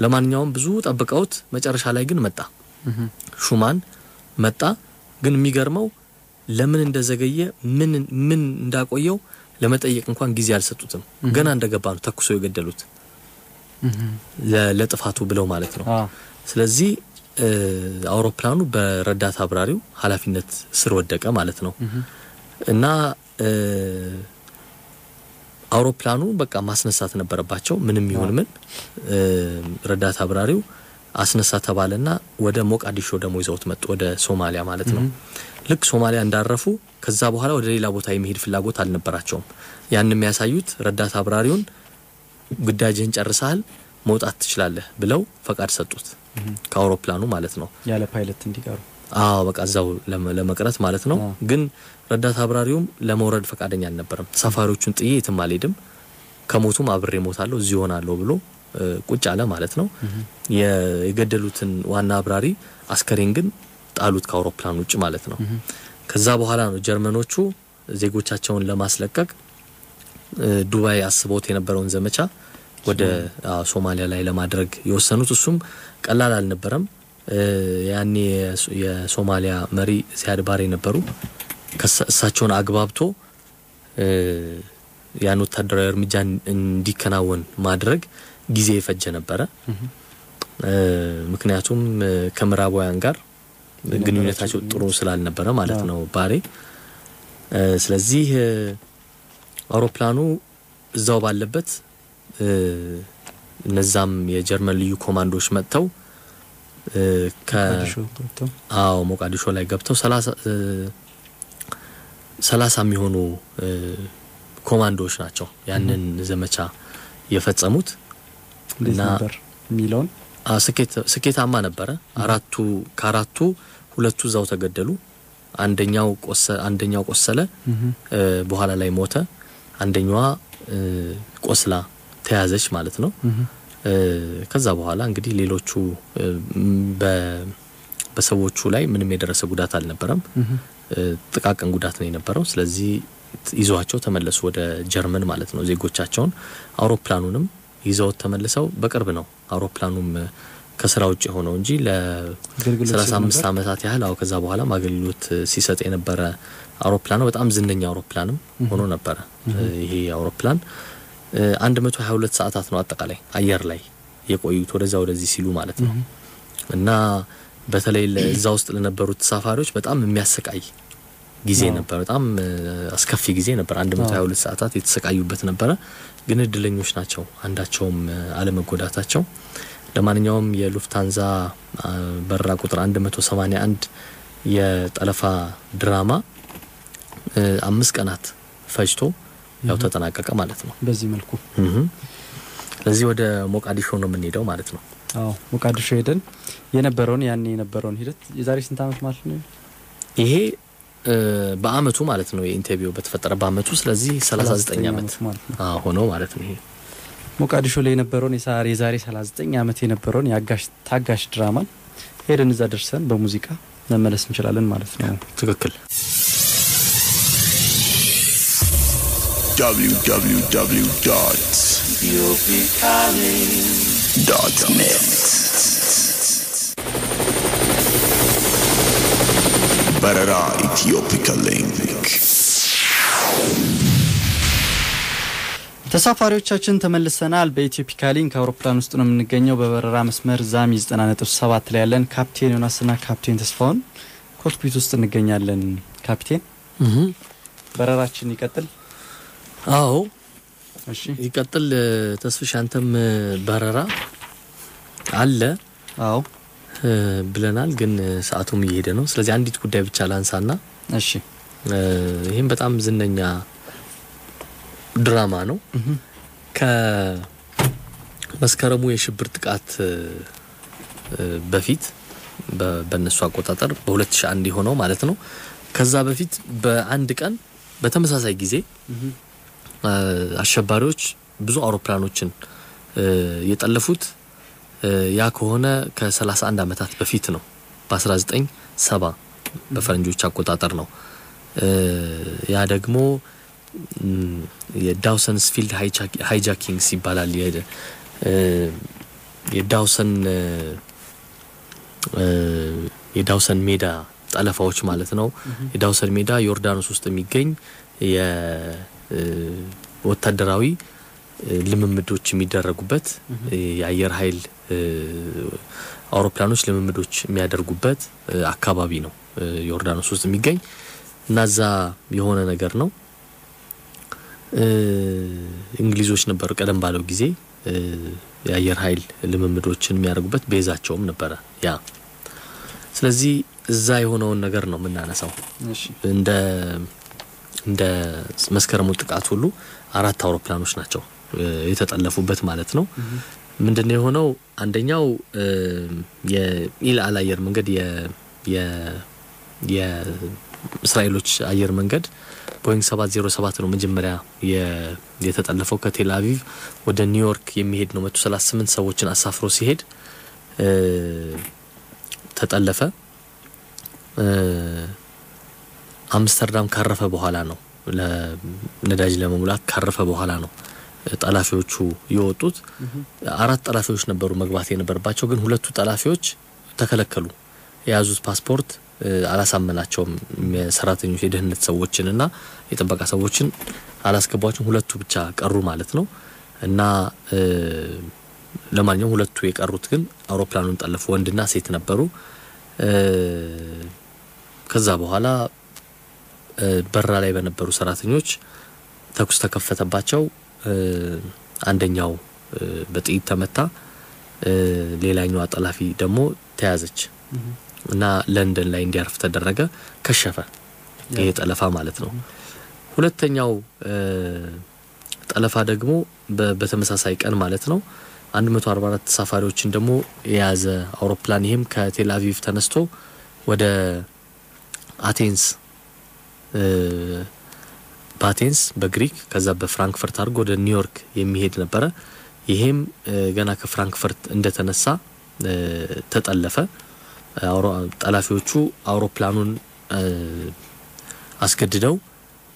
ለማንኛውም ብዙ ጠብቀውት መጨረሻ ላይ ግን መጣ ሹማን መጣ ግን የሚገርመው ለምን እንደዘገየ ምን እንዳቆየው ለመጠየቅ እንኳን ጊዜ አልሰጡትም ገና እንደገባ ነው ተኩሶ የገደሉት ለጥፋቱ ብለው ማለት ነው ስለዚህ አውሮፕላኑ በረዳት አብራሪው ኃላፊነት ስር ወደቀ ማለት ነው እና አውሮፕላኑ በቃ ማስነሳት ነበረባቸው ምንም ይሁን ምን ረዳት አብራሪው አስነሳ ተባለና ወደ ሞቃዲሾ ደሞ ይዘውት መጡ ወደ ሶማሊያ ማለት ነው ልክ ሶማሊያ እንዳረፉ ከዛ በኋላ ወደ ሌላ ቦታ የመሄድ ፍላጎት አልነበራቸውም ያን የሚያሳዩት ረዳት አብራሪውን ግዳጅን ጨርሰሃል መውጣት ትችላለህ ብለው ፈቃድ ሰጡት ከአውሮፕላኑ ማለት ነው ያለ ፓይለት እንዲቀሩ በቃ ዛው ለመቅረት ማለት ነው ግን ረዳት አብራሪውም ለመውረድ ፈቃደኛ አልነበረም ተሳፋሪዎቹን ጥዬ የትም አልሄድም ከሞቱም አብሬ ሞታለሁ እዚህ ሆናለሁ ብሎ ቁጭ አለ ማለት ነው የገደሉትን ዋና አብራሪ አስከሬን ግን ጣሉት ከአውሮፕላኑ ውጭ ማለት ነው ከዛ በኋላ ነው ጀርመኖቹ ዜጎቻቸውን ለማስለቀቅ ዱባይ አስቦት የነበረውን ዘመቻ ወደ ሶማሊያ ላይ ለማድረግ የወሰኑት እሱም ቀላል አልነበረም ያኔ የሶማሊያ መሪ ሲያድ ባሬ ነበሩ ከሳቸውን አግባብቶ ያን ወታደራዊ እርምጃ እንዲከናወን ማድረግ ጊዜ የፈጀ ነበረ ምክንያቱም ከምዕራባውያን ጋር ግንኙነታቸው ጥሩ ስላልነበረ ማለት ነው ባሬ ስለዚህ አውሮፕላኑ እዛው ባለበት እነዛም የጀርመን ልዩ ኮማንዶዎች መጥተው ሞቃዲሾ ላይ ገብተው 30 የሚሆኑ ኮማንዶዎች ናቸው ያንን ዘመቻ የፈጸሙት እና ሚሊዮን ስኬታማ ነበረ ከአራቱ ሁለቱ ዛው ተገደሉ አንደኛው ቆሰለ በኋላ ላይ ሞተ አንደኛዋ ቆስላ ተያዘች ማለት ነው ከዛ በኋላ እንግዲህ ሌሎቹ በሰዎቹ ላይ ምንም የደረሰ ጉዳት አልነበረም ጥቃቅን ጉዳት ነው የነበረው ስለዚህ ይዟቸው ተመለሱ ወደ ጀርመን ማለት ነው ዜጎቻቸውን አውሮፕላኑንም ይዘው ተመለሰው በቅርብ ነው አውሮፕላኑም ከስራ ውጭ ሆኖ እንጂ ለ35 አመታት ያህል ከዛ በኋላ ማገልግሎት ሲሰጥ የነበረ አውሮፕላኑ በጣም ዝነኛ አውሮፕላንም ሆኖ ነበር ይሄ አውሮፕላን 122 ሰዓታት ነው አጠቃላይ አየር ላይ የቆዩት ወደዚህ ሲሉ ማለት ነው እና በተለይ ለዛው ውስጥ ለነበሩት ተሳፋሪዎች በጣም የሚያሰቃይ ጊዜ ነበር በጣም አስከፊ ጊዜ ነበር 122 ሰዓታት የተሰቃዩበት ነበር ግን እድለኞች ናቸው አንዳቸውም አለመጎዳታቸው ለማንኛውም የሉፍታንዛ በረራ ቁጥር 181 የጠለፋ ድራማ 5 ቀናት ፈጅቶ ያው ተጠናቀቀ ማለት ነው በዚህ መልኩ ስለዚህ ወደ ሞቃዲሾ ነው የምንሄደው ማለት ነው ሞቃዲሾ ሄደን የነበረውን ሂደት የዛሬ ስንት አመት ማለት ነው ይሄ በአመቱ ማለት ነው የኢንተርቪው በተፈጠረ በአመቱ ስለዚህ 39 አመት ሆኖ ማለት ነው ይሄ ሞቃዲሾ ላይ የነበረውን የዛሬ 39 አመት የነበረውን ታጋሽ ድራማ ሄደን እዛ ደርሰን በሙዚቃ መመለስ እንችላለን ማለት ነው ትክክል www.ethiopicaling.net በረራ ኢትዮፒካ ሊንክ ተሳፋሪዎቻችን ተመልሰናል በኢትዮፒካ ሊንክ አውሮፕላን ውስጥ ነው የምንገኘው በበረራ መስመር ዛሚ 90.7 ላይ ያለን ካፕቴን ዮናስና ካፕቴን ተስፋውን ኮክፒት ውስጥ እንገኛለን ካፕቴን በረራችን ይቀጥል እሺ ይቀጥል ተስፍሽ አንተም በረራ አለ ብለናል ግን ሰዓቱም እየሄደ ነው ስለዚህ አንዲት ጉዳይ ብቻ ላንሳና እሺ ይሄን በጣም ዝነኛ ድራማ ነው ከመስከረሙ የሽብር ጥቃት በፊት በነሱ አቆጣጠር በ2001 ሆነው ማለት ነው ከዛ በፊት በአንድ ቀን በተመሳሳይ ጊዜ አሸባሪዎች ብዙ አውሮፕላኖችን የጠለፉት ያ ከሆነ ከ31 አመታት በፊት ነው በ1970 በፈረንጆች አቆጣጠር ነው ያ ደግሞ የዳውሰንስ ፊልድ ሃይጃኪንግስ ይባላል የዳውሰን ሜዳ ጠለፋዎች ማለት ነው የዳውሰን ሜዳ ዮርዳኖስ ውስጥ የሚገኝ ወታደራዊ ልምምዶች የሚደረጉበት የአየር ኃይል አውሮፕላኖች ልምምዶች የሚያደርጉበት አካባቢ ነው ዮርዳኖስ ውስጥ የሚገኝ እና እዛ የሆነ ነገር ነው እንግሊዞች ነበሩ ቀደም ባለው ጊዜ የአየር ኃይል ልምምዶችን የሚያደርጉበት ቤዛቸውም ነበረ ያ ስለዚህ እዛ የሆነውን ነገር ነው ምናነሳው እሺ እንደ መስከረሙ ጥቃት ሁሉ 4 አውሮፕላኖች ናቸው የተጠለፉበት ማለት ነው ምንድነው የሆነው አንደኛው የኢልአል አየር መንገድ የእስራኤሎች አየር መንገድ ቦይንግ 707 ነው መጀመሪያ የተጠለፈው ከቴል አቪቭ ወደ ኒውዮርክ የሚሄድ ነው 138 ሰዎችን አሳፍሮ ሲሄድ ተጠለፈ አምስተርዳም ካረፈ በኋላ ነው ለነዳጅ ለመሙላት ካረፈ በኋላ ነው ጠላፊዎቹ የወጡት 4 ጠላፊዎች ነበሩ መግባት የነበረባቸው ግን 2 ጠላፊዎች ተከለከሉ የያዙት ፓስፖርት አላሳመናቸውም የሰራተኞች የደህንነት ሰዎችንና የጥበቃ ሰዎችን አላስገባቸውም 2 ብቻ ቀሩ ማለት ነው እና ለማንኛውም 2 የቀሩት ግን አውሮፕላኑን ጠለፉ ወንድና ሴት ነበሩ ከዛ በኋላ በራ ላይ በነበሩ ሰራተኞች ተኩስ ተከፈተባቸው አንደኛው በጥይት ተመታ ሌላኛው ጠላፊ ደግሞ ተያዘች እና ለንደን ላይ እንዲያርፍ ተደረገ ከሸፈ ይሄ ጠለፋ ማለት ነው ሁለተኛው ጠለፋ ደግሞ በተመሳሳይ ቀን ማለት ነው 144 ተሳፋሪዎችን ደግሞ የያዘ አውሮፕላን ይሄም ከቴል አቪቭ ተነስቶ ወደ አቴንስ በአቴንስ በግሪክ ከዛ በፍራንክፈርት አድርጎ ወደ ኒውዮርክ የሚሄድ ነበረ ይሄም ገና ከፍራንክፈርት እንደተነሳ ተጠለፈ ጠላፊዎቹ አውሮፕላኑን አስገድደው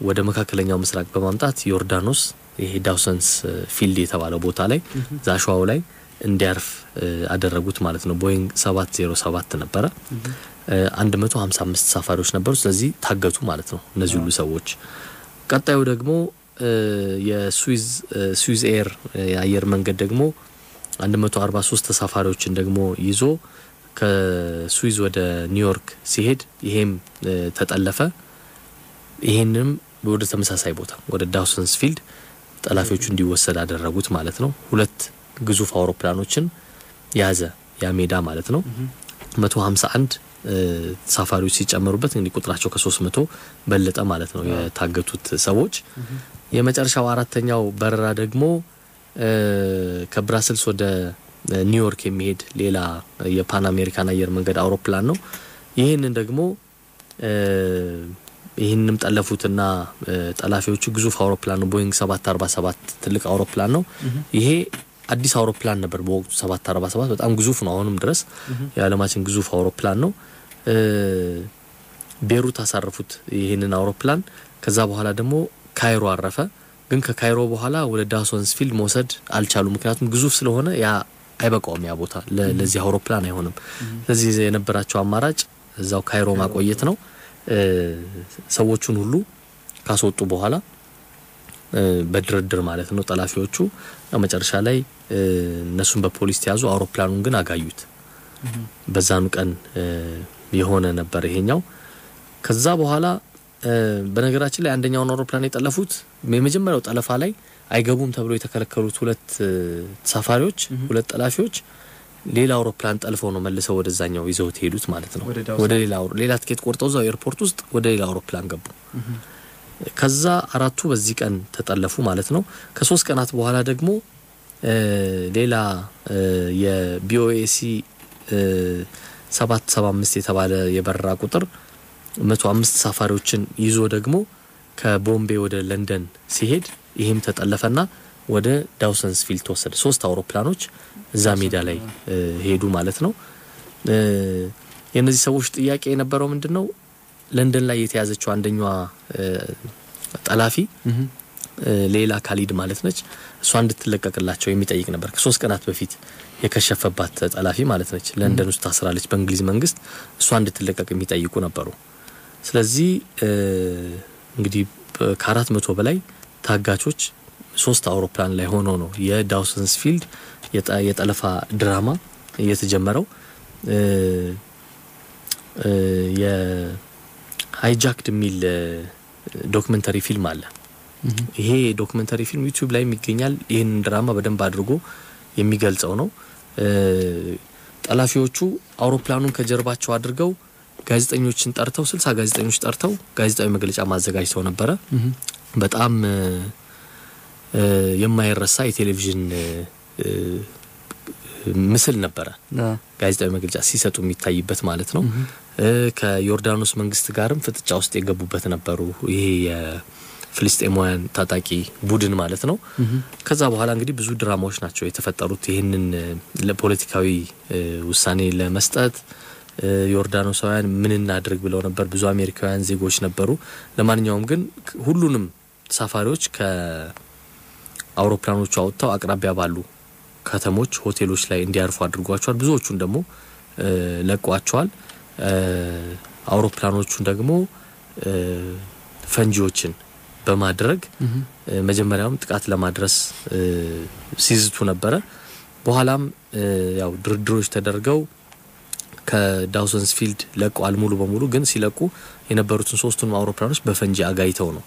ወደ መካከለኛው ምስራቅ በማምጣት ዮርዳኖስ ይሄ ዳውሰንስ ፊልድ የተባለው ቦታ ላይ ዛሻው ላይ እንዲያርፍ አደረጉት ማለት ነው ቦይንግ 707 ነበረ 155 ተሳፋሪዎች ነበሩ ስለዚህ ታገቱ ማለት ነው እነዚህ ሁሉ ሰዎች ቀጣዩ ደግሞ የስዊዝ ኤር የአየር መንገድ ደግሞ 143 ተሳፋሪዎችን ደግሞ ይዞ ከስዊዝ ወደ ኒውዮርክ ሲሄድ ይሄም ተጠለፈ ይሄንም ወደ ተመሳሳይ ቦታ ወደ ዳውሰንስ ፊልድ ጠላፊዎቹ እንዲወሰድ አደረጉት ማለት ነው 2 ግዙፍ አውሮፕላኖችን ያዘ ያ ሜዳ ማለት ነው 151 ተሳፋሪዎች ሲጨመሩበት እንግዲህ ቁጥራቸው ከ300 በለጠ ማለት ነው የታገቱት ሰዎች የመጨረሻው አራተኛው በረራ ደግሞ ከብራስልስ ወደ ኒውዮርክ የሚሄድ ሌላ የፓን አሜሪካን አየር መንገድ አውሮፕላን ነው ይሄንን ደግሞ ይሄንም ጠለፉትና ጠላፊዎቹ ግዙፍ አውሮፕላን ነው ቦይንግ 747 ትልቅ አውሮፕላን ነው ይሄ አዲስ አውሮፕላን ነበር በወቅቱ 747 በጣም ግዙፍ ነው አሁንም ድረስ የዓለማችን ግዙፍ አውሮፕላን ነው ቤሩት አሳረፉት ይሄንን አውሮፕላን ከዛ በኋላ ደግሞ ካይሮ አረፈ ግን ከካይሮ በኋላ ወደ ዳውሰንስ ፊልድ መውሰድ አልቻሉም ምክንያቱም ግዙፍ ስለሆነ ያ አይበቃውም ያ ቦታ ለዚህ አውሮፕላን አይሆንም ስለዚህ የነበራቸው አማራጭ እዛው ካይሮ ማቆየት ነው ሰዎቹን ሁሉ ካስወጡ በኋላ በድርድር ማለት ነው ጠላፊዎቹ መጨረሻ ላይ እነሱን በፖሊስ ተያዙ አውሮፕላኑን ግን አጋዩት በዛኑ ቀን የሆነ ነበር ይሄኛው ከዛ በኋላ በነገራችን ላይ አንደኛውን አውሮፕላን የጠለፉት የመጀመሪያው ጠለፋ ላይ አይገቡም ተብሎ የተከለከሉት 2 ተሳፋሪዎች 2 ጠላፊዎች ሌላ አውሮፕላን ጠልፈው ነው መልሰው ወደዛኛው ይዘው ሄዱት ማለት ነው ወደ ሌላ ትኬት ቆርጠው እዛው ኤርፖርት ውስጥ ወደ ሌላ አውሮፕላን ገቡ ከዛ 4ቱ በዚህ ቀን ተጠለፉ ማለት ነው ከ3 ቀናት በኋላ ደግሞ ሌላ የቢኦኤሲ 775 የተባለ የበረራ ቁጥር 105 ተሳፋሪዎችን ይዞ ደግሞ ከቦምቤ ወደ ለንደን ሲሄድ ይሄም ተጠለፈና ወደ ዳውሰንስ ፊልድ ተወሰደ 3 አውሮፕላኖች እዛ ሜዳ ላይ ሄዱ ማለት ነው የነዚህ ሰዎች ጥያቄ የነበረው ምንድነው ለንደን ላይ የተያዘችው አንደኛዋ ጠላፊ ሌላ ካሊድ ማለት ነች እሷ እንድትለቀቅላቸው የሚጠይቅ ነበር ከ3 ቀናት በፊት የከሸፈባት ጠላፊ ማለት ነች ለንደን ውስጥ ታስራለች በእንግሊዝ መንግስት እሷ እንድትለቀቅ የሚጠይቁ ነበሩ ስለዚህ እንግዲህ ከ400 በላይ ታጋቾች 3 አውሮፕላን ላይ ሆኖ ነው የዳውሰንስ ፊልድ የጠለፋ ድራማ የተጀመረው የሃይጃክድ ሚል ዶክመንተሪ ፊልም አለ ይሄ ዶክመንተሪ ፊልም YouTube ላይ ይገኛል ይሄን ድራማ በደንብ አድርጎ የሚገልጸው ነው ጠላፊዎቹ አውሮፕላኑን ከጀርባቸው አድርገው ጋዜጠኞችን ጠርተው 60 ጋዜጠኞች ጠርተው ጋዜጣዊ መግለጫ ማዘጋጅተው ነበር በጣም የማይረሳ የቴሌቪዥን ምስል ነበር ጋዜጣዊ መግለጫ ሲሰጡ የሚታይበት ማለት ነው ከዮርዳኖስ መንግስት ጋርም ፍጥጫ ውስጥ የገቡበት ነበሩ ይሄ የፍልስጤማውያን ታጣቂ ቡድን ማለት ነው ከዛ በኋላ እንግዲህ ብዙ ድራማዎች ናቸው የተፈጠሩት ይሄንን ለፖለቲካዊ ውሳኔ ለመስጠት ዮርዳኖሳውያን ምን እናድርግ ብለው ነበር ብዙ አሜሪካውያን ዜጎች ነበሩ ለማንኛውም ግን ሁሉንም ሳፋሪዎች ከአውሮፕላኖቹ አውጥተው አቅራቢያ ባሉ ከተሞች ሆቴሎች ላይ እንዲያርፉ አድርጓቸዋል ብዙዎቹን ደግሞ ለቋቸዋል አውሮፕላኖቹን ደግሞ ፈንጂዎችን በማድረግ መጀመሪያውም ጥቃት ለማድረስ ሲዝቱ ነበር በኋላም ያው ድርድሮች ተደርገው ከዳውሰንስ ፊልድ ለቋል ሙሉ በሙሉ ግን ሲለቁ የነበሩትን 3ቱን አውሮፕላኖች በፈንጂ አጋይተው ነው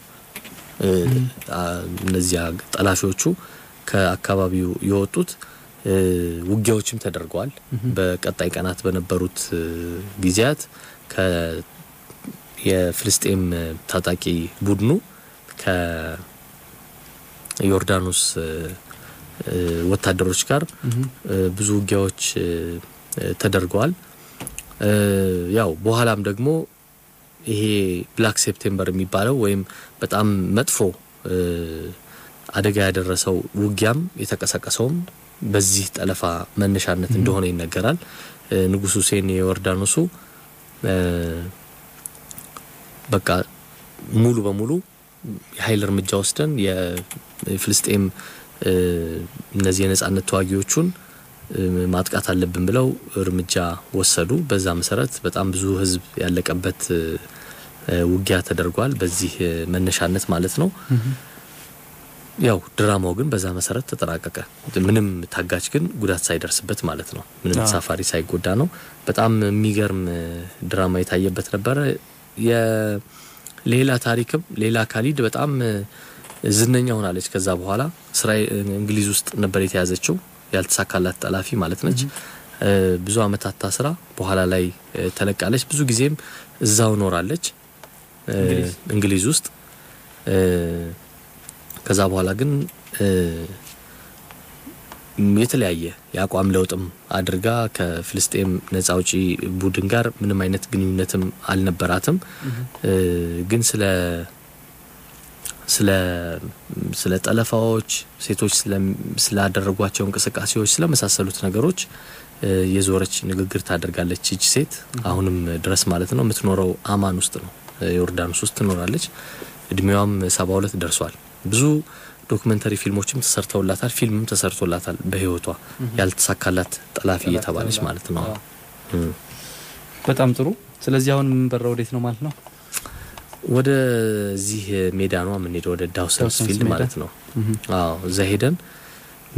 እነዚያ ጠላፊዎቹ ከአካባቢው የወጡት ውጊያዎችም ተደርገዋል በቀጣይ ቀናት በነበሩት ጊዜያት የፍልስጤም ታጣቂ ቡድኑ ከዮርዳኖስ ወታደሮች ጋር ብዙ ውጊያዎች ተደርገዋል ያው በኋላም ደግሞ ይሄ ብላክ ሴፕቴምበር የሚባለው ወይም በጣም መጥፎ አደጋ ያደረሰው ውጊያም የተቀሰቀሰውም በዚህ ጠለፋ መነሻነት እንደሆነ ይነገራል ንጉስ ሁሴን የዮርዳኖሱ በቃ ሙሉ በሙሉ የኃይል እርምጃ ወስደን የፍልስጤም እነዚህ የነጻነት ተዋጊዎቹን ማጥቃት አለብን ብለው እርምጃ ወሰዱ በዛ መሰረት በጣም ብዙ ህዝብ ያለቀበት ውጊያ ተደርጓል በዚህ መነሻነት ማለት ነው ያው ድራማው ግን በዛ መሰረት ተጠናቀቀ ምንም ታጋች ግን ጉዳት ሳይደርስበት ማለት ነው ምንም ተሳፋሪ ሳይጎዳ ነው በጣም የሚገርም ድራማ የታየበት ነበር የሌላ ታሪክም ሌላ ካሊድ በጣም ዝነኛ ሆናለች ከዛ በኋላ እስራኤል እንግሊዝ ውስጥ ነበር የተያዘችው ያልተሳካላት ጠላፊ ማለት ነች ብዙ አመታት ታስራ በኋላ ላይ ተለቃለች ብዙ ጊዜም እዛው ኖራለች እንግሊዝ ውስጥ ከዛ በኋላ ግን የተለያየ ያቋም ለውጥም አድርጋ ከፍልስጤም ነፃ አውጪ ቡድን ጋር ምንም አይነት ግንኙነትም አልነበራትም ግን ስለ ጠለፋዎች ሴቶች ስላደረጓቸው እንቅስቃሴዎች ስለመሳሰሉት ነገሮች የዞረች ንግግር ታደርጋለች እቺ ሴት አሁንም ድረስ ማለት ነው የምትኖረው አማን ውስጥ ነው ዮርዳኖስ ውስጥ ትኖራለች እድሜዋም 72 ደርሷል ብዙ ዶክመንተሪ ፊልሞችም ተሰርተውላታል ፊልምም ተሰርቶላታል በህይወቷ ያልተሳካላት ጠላፊ የተባለች ማለት ነው በጣም ጥሩ ስለዚህ አሁን ምን በረው ወዴት ነው ማለት ነው ወደ እዚህ ሜዳ ነው የምንሄደው ወደ ዳውሰንስ ፊልድ ማለት ነው አዎ እዛ ሄደን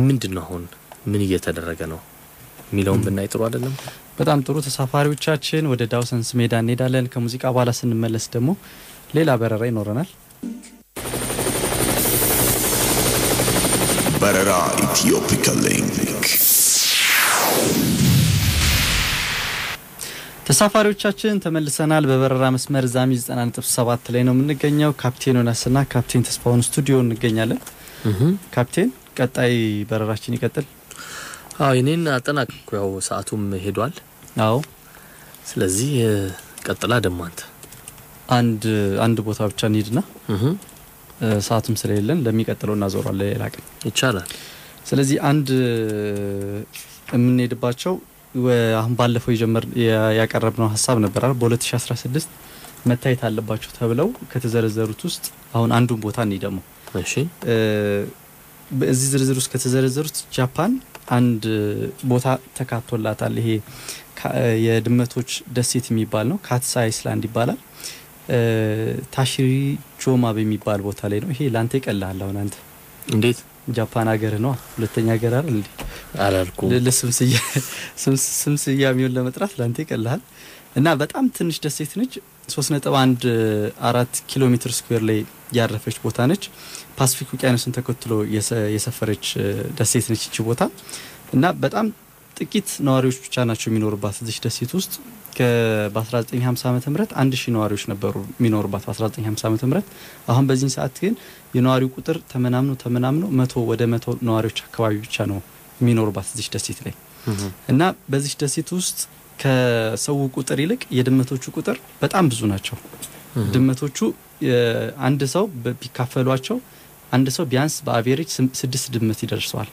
ምንድነው አሁን ምን እየተደረገ ነው ሚለውን ብናይ ጥሩ አይደለም በጣም ጥሩ ተሳፋሪዎቻችን ወደ ዳውሰንስ ሜዳ እንሄዳለን ከሙዚቃ በኋላ ስንመለስ ደግሞ ሌላ በረራ ይኖረናል በረራ ኢትዮፒካ ሊንክ ተሳፋሪዎቻችን ተመልሰናል በበረራ መስመር ዛሚ 90.7 ላይ ነው የምንገኘው ካፕቴን ዮናስና ካፕቴን ተስፋውን ስቱዲዮ እንገኛለን ካፕቴን ቀጣይ በረራችን ይቀጥል አዎ እኔን አጠናቅኩ ያው ሰዓቱም ሄዷል አዎ ስለዚህ ቀጥላ ደማንተ አንድ ቦታ ብቻ እንሂድና ሰዓቱም ስለሌለን ለሚቀጥለው እናዞራለን ሌላ ቀን ይቻላል ስለዚህ አንድ የምንሄድባቸው አሁን ባለፈው ያቀረብነው ሐሳብ ነበር አይደል በ2016 መታየት አለባቸው ተብለው ከተዘረዘሩት ውስጥ አሁን አንዱን ቦታ እንይደሞ እሺ በዚህ ዝርዝር ውስጥ ከተዘረዘሩት ጃፓን አንድ ቦታ ተካቶላታል ይሄ የድመቶች ደሴት የሚባል ነው ካትሳ አይስላንድ ይባላል ታሺሪ ጆማ በሚባል ቦታ ላይ ነው። ይሄ ላንተ ይቀላል። አሁን አንተ እንዴት ጃፓን ሀገር ነው ሁለተኛ ሀገር አይደል እንዴ? አላልኩ ለስም ስያሜውን ለመጥራት ላንተ ይቀላል። እና በጣም ትንሽ ደሴት ነች። 3.14 ኪሎ ሜትር ስኩዌር ላይ ያረፈች ቦታ ነች። ፓሲፊክ ውቅያኖስን ተከትሎ የሰፈረች ደሴት ነች እቺ ቦታ። እና በጣም ጥቂት ነዋሪዎች ብቻ ናቸው የሚኖሩባት እዚህ ደሴት ውስጥ። በ1950 ዓመተ ምህረት 1000 ነዋሪዎች ነበሩ የሚኖሩባት በ1950 ዓመተ ምህረት። አሁን በዚህ ሰዓት ግን የነዋሪው ቁጥር ተመናምኖ 100 ወደ 100 ነዋሪዎች አካባቢ ብቻ ነው የሚኖሩባት እዚህ ደሴት ላይ። እና በዚህ ደሴት ውስጥ ከሰው ቁጥር ይልቅ የድመቶቹ ቁጥር በጣም ብዙ ናቸው። ድመቶቹ አንድ ሰው ቢካፈሏቸው አንድ ሰው ቢያንስ በአቬሬጅ 6 ድመት ይደርሰዋል።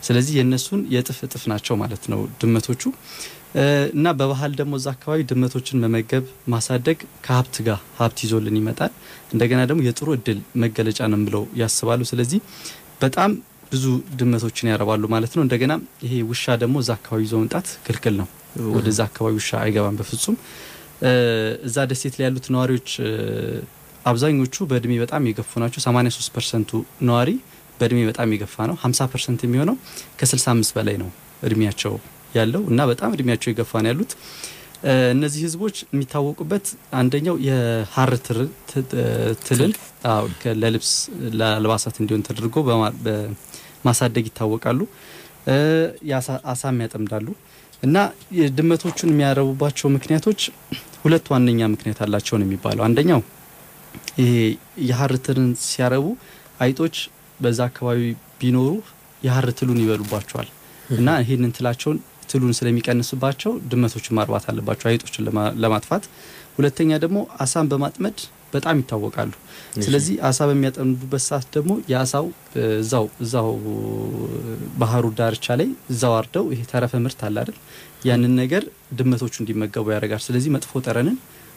ስለዚህ የነሱን የጥፍ ናቸው ማለት ነው ድመቶቹ። እና በባህል ደግሞ እዛ አካባቢ ድመቶችን መመገብ ማሳደግ ከሀብት ጋር ሀብት ይዞልን ይመጣል። እንደገና ደግሞ የጥሩ እድል መገለጫ ነው ብለው ያስባሉ። ስለዚህ በጣም ብዙ ድመቶችን ያረባሉ ማለት ነው። እንደገና ይሄ ውሻ ደግሞ እዛ አካባቢ ይዞ መምጣት ክልክል ነው። ወደዛ አካባቢ ውሻ አይገባም በፍጹም። እዛ ደሴት ላይ ያሉት ነዋሪዎች አብዛኞቹ በእድሜ በጣም የገፉ ናቸው። 83% ነዋሪ በእድሜ በጣም የገፋ ነው። 50% የሚሆነው ከ65 በላይ ነው እድሜያቸው ያለው እና በጣም እድሜያቸው የገፋ ነው ያሉት። እነዚህ ህዝቦች የሚታወቁበት አንደኛው የሐር ትልን ለልብስ ለልባሳት እንዲሆን ተደርጎ በማሳደግ ይታወቃሉ። አሳም ያጠምዳሉ። እና ድመቶቹን የሚያረቡባቸው ምክንያቶች ሁለት ዋነኛ ምክንያት አላቸው ነው የሚባለው። አንደኛው ይሄ የሐር ትልን ሲያረቡ አይጦች በዛ አካባቢ ቢኖሩ የሐር ትሉን ይበሉባቸዋል። እና ይሄንን ትሉን ስለሚቀንስባቸው ድመቶችን ማርባት አለባቸው አይጦችን ለማጥፋት። ሁለተኛ ደግሞ አሳን በማጥመድ በጣም ይታወቃሉ። ስለዚህ አሳ በሚያጠምዱበት ሰዓት ደግሞ ያሳው እዛው ባህሩ ዳርቻ ላይ እዛው አርደው ይሄ ተረፈ ምርት አለ አይደል? ያንን ነገር ድመቶቹ እንዲመገቡ ያደርጋል። ስለዚህ መጥፎ ጠረንን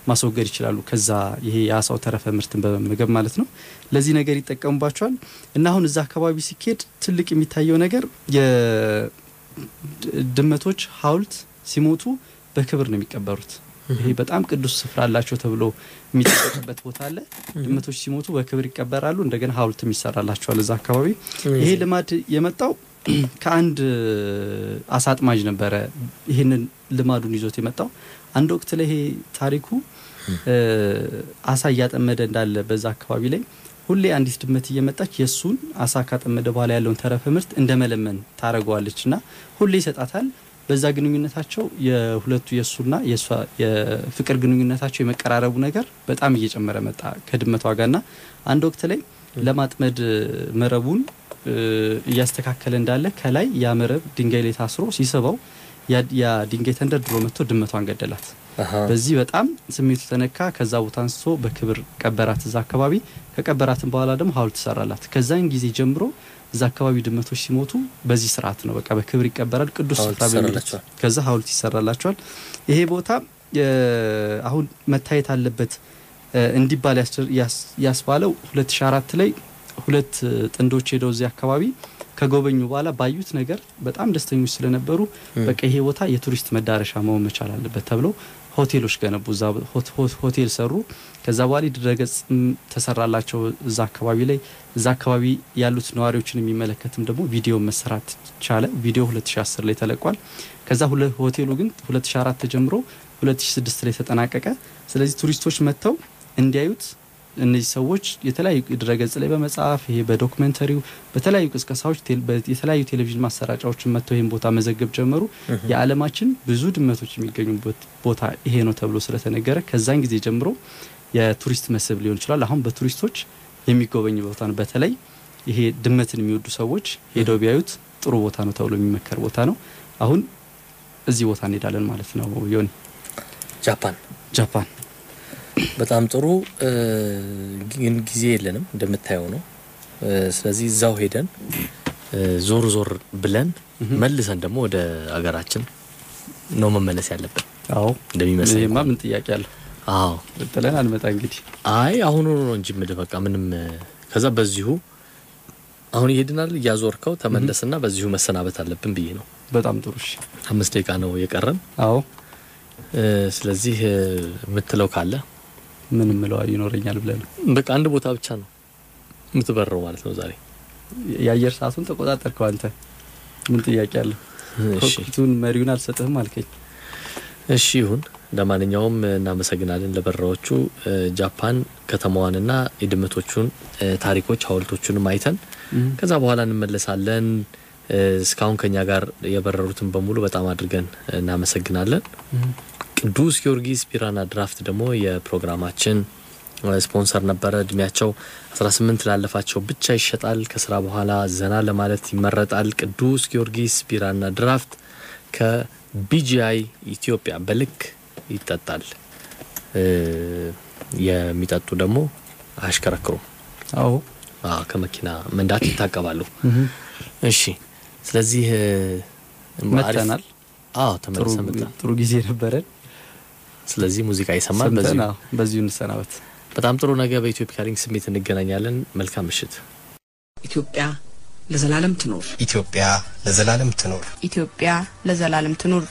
ማስወገድ ይችላሉ ከዛ ይሄ ያሳው ተረፈ ምርትን በመመገብ ማለት ነው። ለዚህ ነገር ይጠቀሙባቸዋል። እና አሁን እዛ አካባቢ ሲኬድ ትልቅ የሚታየው ነገር የድመቶች ሐውልት ሲሞቱ በክብር ነው የሚቀበሩት። ይሄ በጣም ቅዱስ ስፍራ አላቸው ተብሎ የሚጠበቅበት ቦታ አለ። ድመቶች ሲሞቱ በክብር ይቀበራሉ። እንደገና ሐውልትም ይሰራላቸዋል እዛ አካባቢ። ይሄ ልማድ የመጣው ከአንድ አሳጥማጅ ነበረ ይሄንን ልማዱን ይዞት የመጣው። አንድ ወቅት ላይ ይሄ ታሪኩ አሳ ያጠመደ እንዳለ በዛ አካባቢ ላይ ሁሌ አንዲት ድመት እየመጣች የሱን አሳ ካጠመደ በኋላ ያለውን ተረፈ ምርት እንደመለመን ታረጋዋለችና ሁሌ ይሰጣታል። በዛ ግንኙነታቸው የሁለቱ የሱና የሷ የፍቅር ግንኙነታቸው የመቀራረቡ ነገር በጣም እየጨመረ መጣ ከድመቷ ጋርና አንድ ወቅት ላይ ለማጥመድ መረቡን እያስተካከለ እንዳለ ከላይ ያ መረብ ድንጋይ ላይ ታስሮ ሲሰበው ያ ድንጋይ ተንደርድሮ መጥቶ ድመቷን ገደላት። በዚህ በጣም ስሜቱ ተነካ። ከዛ ቦታ አንስቶ በክብር ቀበራት እዛ አካባቢ። ከቀበራትን በኋላ ደግሞ ሐውልት ሰራላት። ከዛን ጊዜ ጀምሮ እዛ አካባቢ ድመቶች ሲሞቱ በዚህ ስርዓት ነው በቃ በክብር ይቀበራል። ቅዱስ ስፍራ በሚሉት ከዛ ሐውልት ይሰራላቸዋል። ይሄ ቦታ አሁን መታየት አለበት እንዲባል ያስባለው 2004 ላይ ሁለት ጥንዶች ሄደው እዚህ አካባቢ ከጎበኙ በኋላ ባዩት ነገር በጣም ደስተኞች ስለነበሩ በቃ ይሄ ቦታ የቱሪስት መዳረሻ መሆን መቻል አለበት ተብሎ ሆቴሎች ገነቡ። እዛ ሆቴል ሰሩ። ከዛ በኋላ ድረገጽ ተሰራላቸው እዛ አካባቢ ላይ። እዛ አካባቢ ያሉት ነዋሪዎችን የሚመለከትም ደግሞ ቪዲዮ መሰራት ቻለ። ቪዲዮ 2010 ላይ ተለቋል። ከዛ ሆቴሉ ግን 2004 ተጀምሮ 2006 ላይ ተጠናቀቀ። ስለዚህ ቱሪስቶች መጥተው እንዲያዩት እነዚህ ሰዎች የተለያዩ ድረገጽ ላይ በመጻፍ ይሄ በዶክመንተሪው በተለያዩ ቅስቀሳዎች የተለያዩ ቴሌቪዥን ማሰራጫዎችን መጥተው ይሄን ቦታ መዘገብ ጀመሩ። የዓለማችን ብዙ ድመቶች የሚገኙበት ቦታ ይሄ ነው ተብሎ ስለተነገረ ከዛን ጊዜ ጀምሮ የቱሪስት መስህብ ሊሆን ይችላል። አሁን በቱሪስቶች የሚጎበኝ ቦታ ነው። በተለይ ይሄ ድመትን የሚወዱ ሰዎች ሄደው ቢያዩት ጥሩ ቦታ ነው ተብሎ የሚመከር ቦታ ነው። አሁን እዚህ ቦታ እንሄዳለን ማለት ነው። ዮኒ ጃፓን በጣም ጥሩ ግን ጊዜ የለንም እንደምታየው ነው። ስለዚህ እዛው ሄደን ዞር ብለን መልሰን ደግሞ ወደ አገራችን ነው መመለስ ያለብን። አዎ እንደሚመስለኝ ምን ጥያቄ አለ? አዎ በተለና አልመጣ እንግዲህ አሁን ነው እንጂ በቃ ምንም ከዛ በዚሁ አሁን ይሄድናል ያዞርከው ተመለስና በዚሁ መሰናበት አለብን ብዬ ነው። በጣም ጥሩ እሺ 5 ደቂቃ ነው የቀረን። አዎ ስለዚህ ምትለው ካለ ምንም ምለው ይኖርኛል ብለን በቃ አንድ ቦታ ብቻ ነው የምትበረው ማለት ነው ዛሬ የአየር ሰዓቱን ተቆጣጣርከው አንተ ምን ጥያቄ አለ ኮክቱን መሪውን አልሰጠህም አልከኝ እሺ ይሁን ለማንኛውም እናመሰግናለን ለበረራዎቹ ጃፓን ከተማዋንና የድመቶቹን ታሪኮች ሐውልቶቹን ማይተን ከዛ በኋላ እንመለሳለን እስካሁን ከኛ ጋር የበረሩትን በሙሉ በጣም አድርገን እናመሰግናለን ቅዱስ ጊዮርጊስ ቢራና ድራፍት ደግሞ የፕሮግራማችን ስፖንሰር ነበር እድሜያቸው 18 ላለፋቸው ብቻ ይሸጣል ከስራ በኋላ ዘና ለማለት ይመረጣል ቅዱስ ጊዮርጊስ ቢራና ድራፍት ከቢጂአይ ኢትዮጵያ በልክ ይጠጣል የሚጠጡ ደግሞ አሽከረክሩ አዎ ከመኪና መንዳት ይታቀባሉ እሺ ስለዚህ መተናል ተመልሰን ጥሩ ጊዜ ነበር ስለዚህ ሙዚቃ ይሰማል በዚሁ እንሰናበት በጣም ጥሩ ነገር በኢትዮጵያ ሊንክ ስሜት እንገናኛለን መልካም ምሽት ኢትዮጵያ ለዘላለም ትኖር ኢትዮጵያ ለዘላለም ትኖር ኢትዮጵያ ለዘላለም ትኖር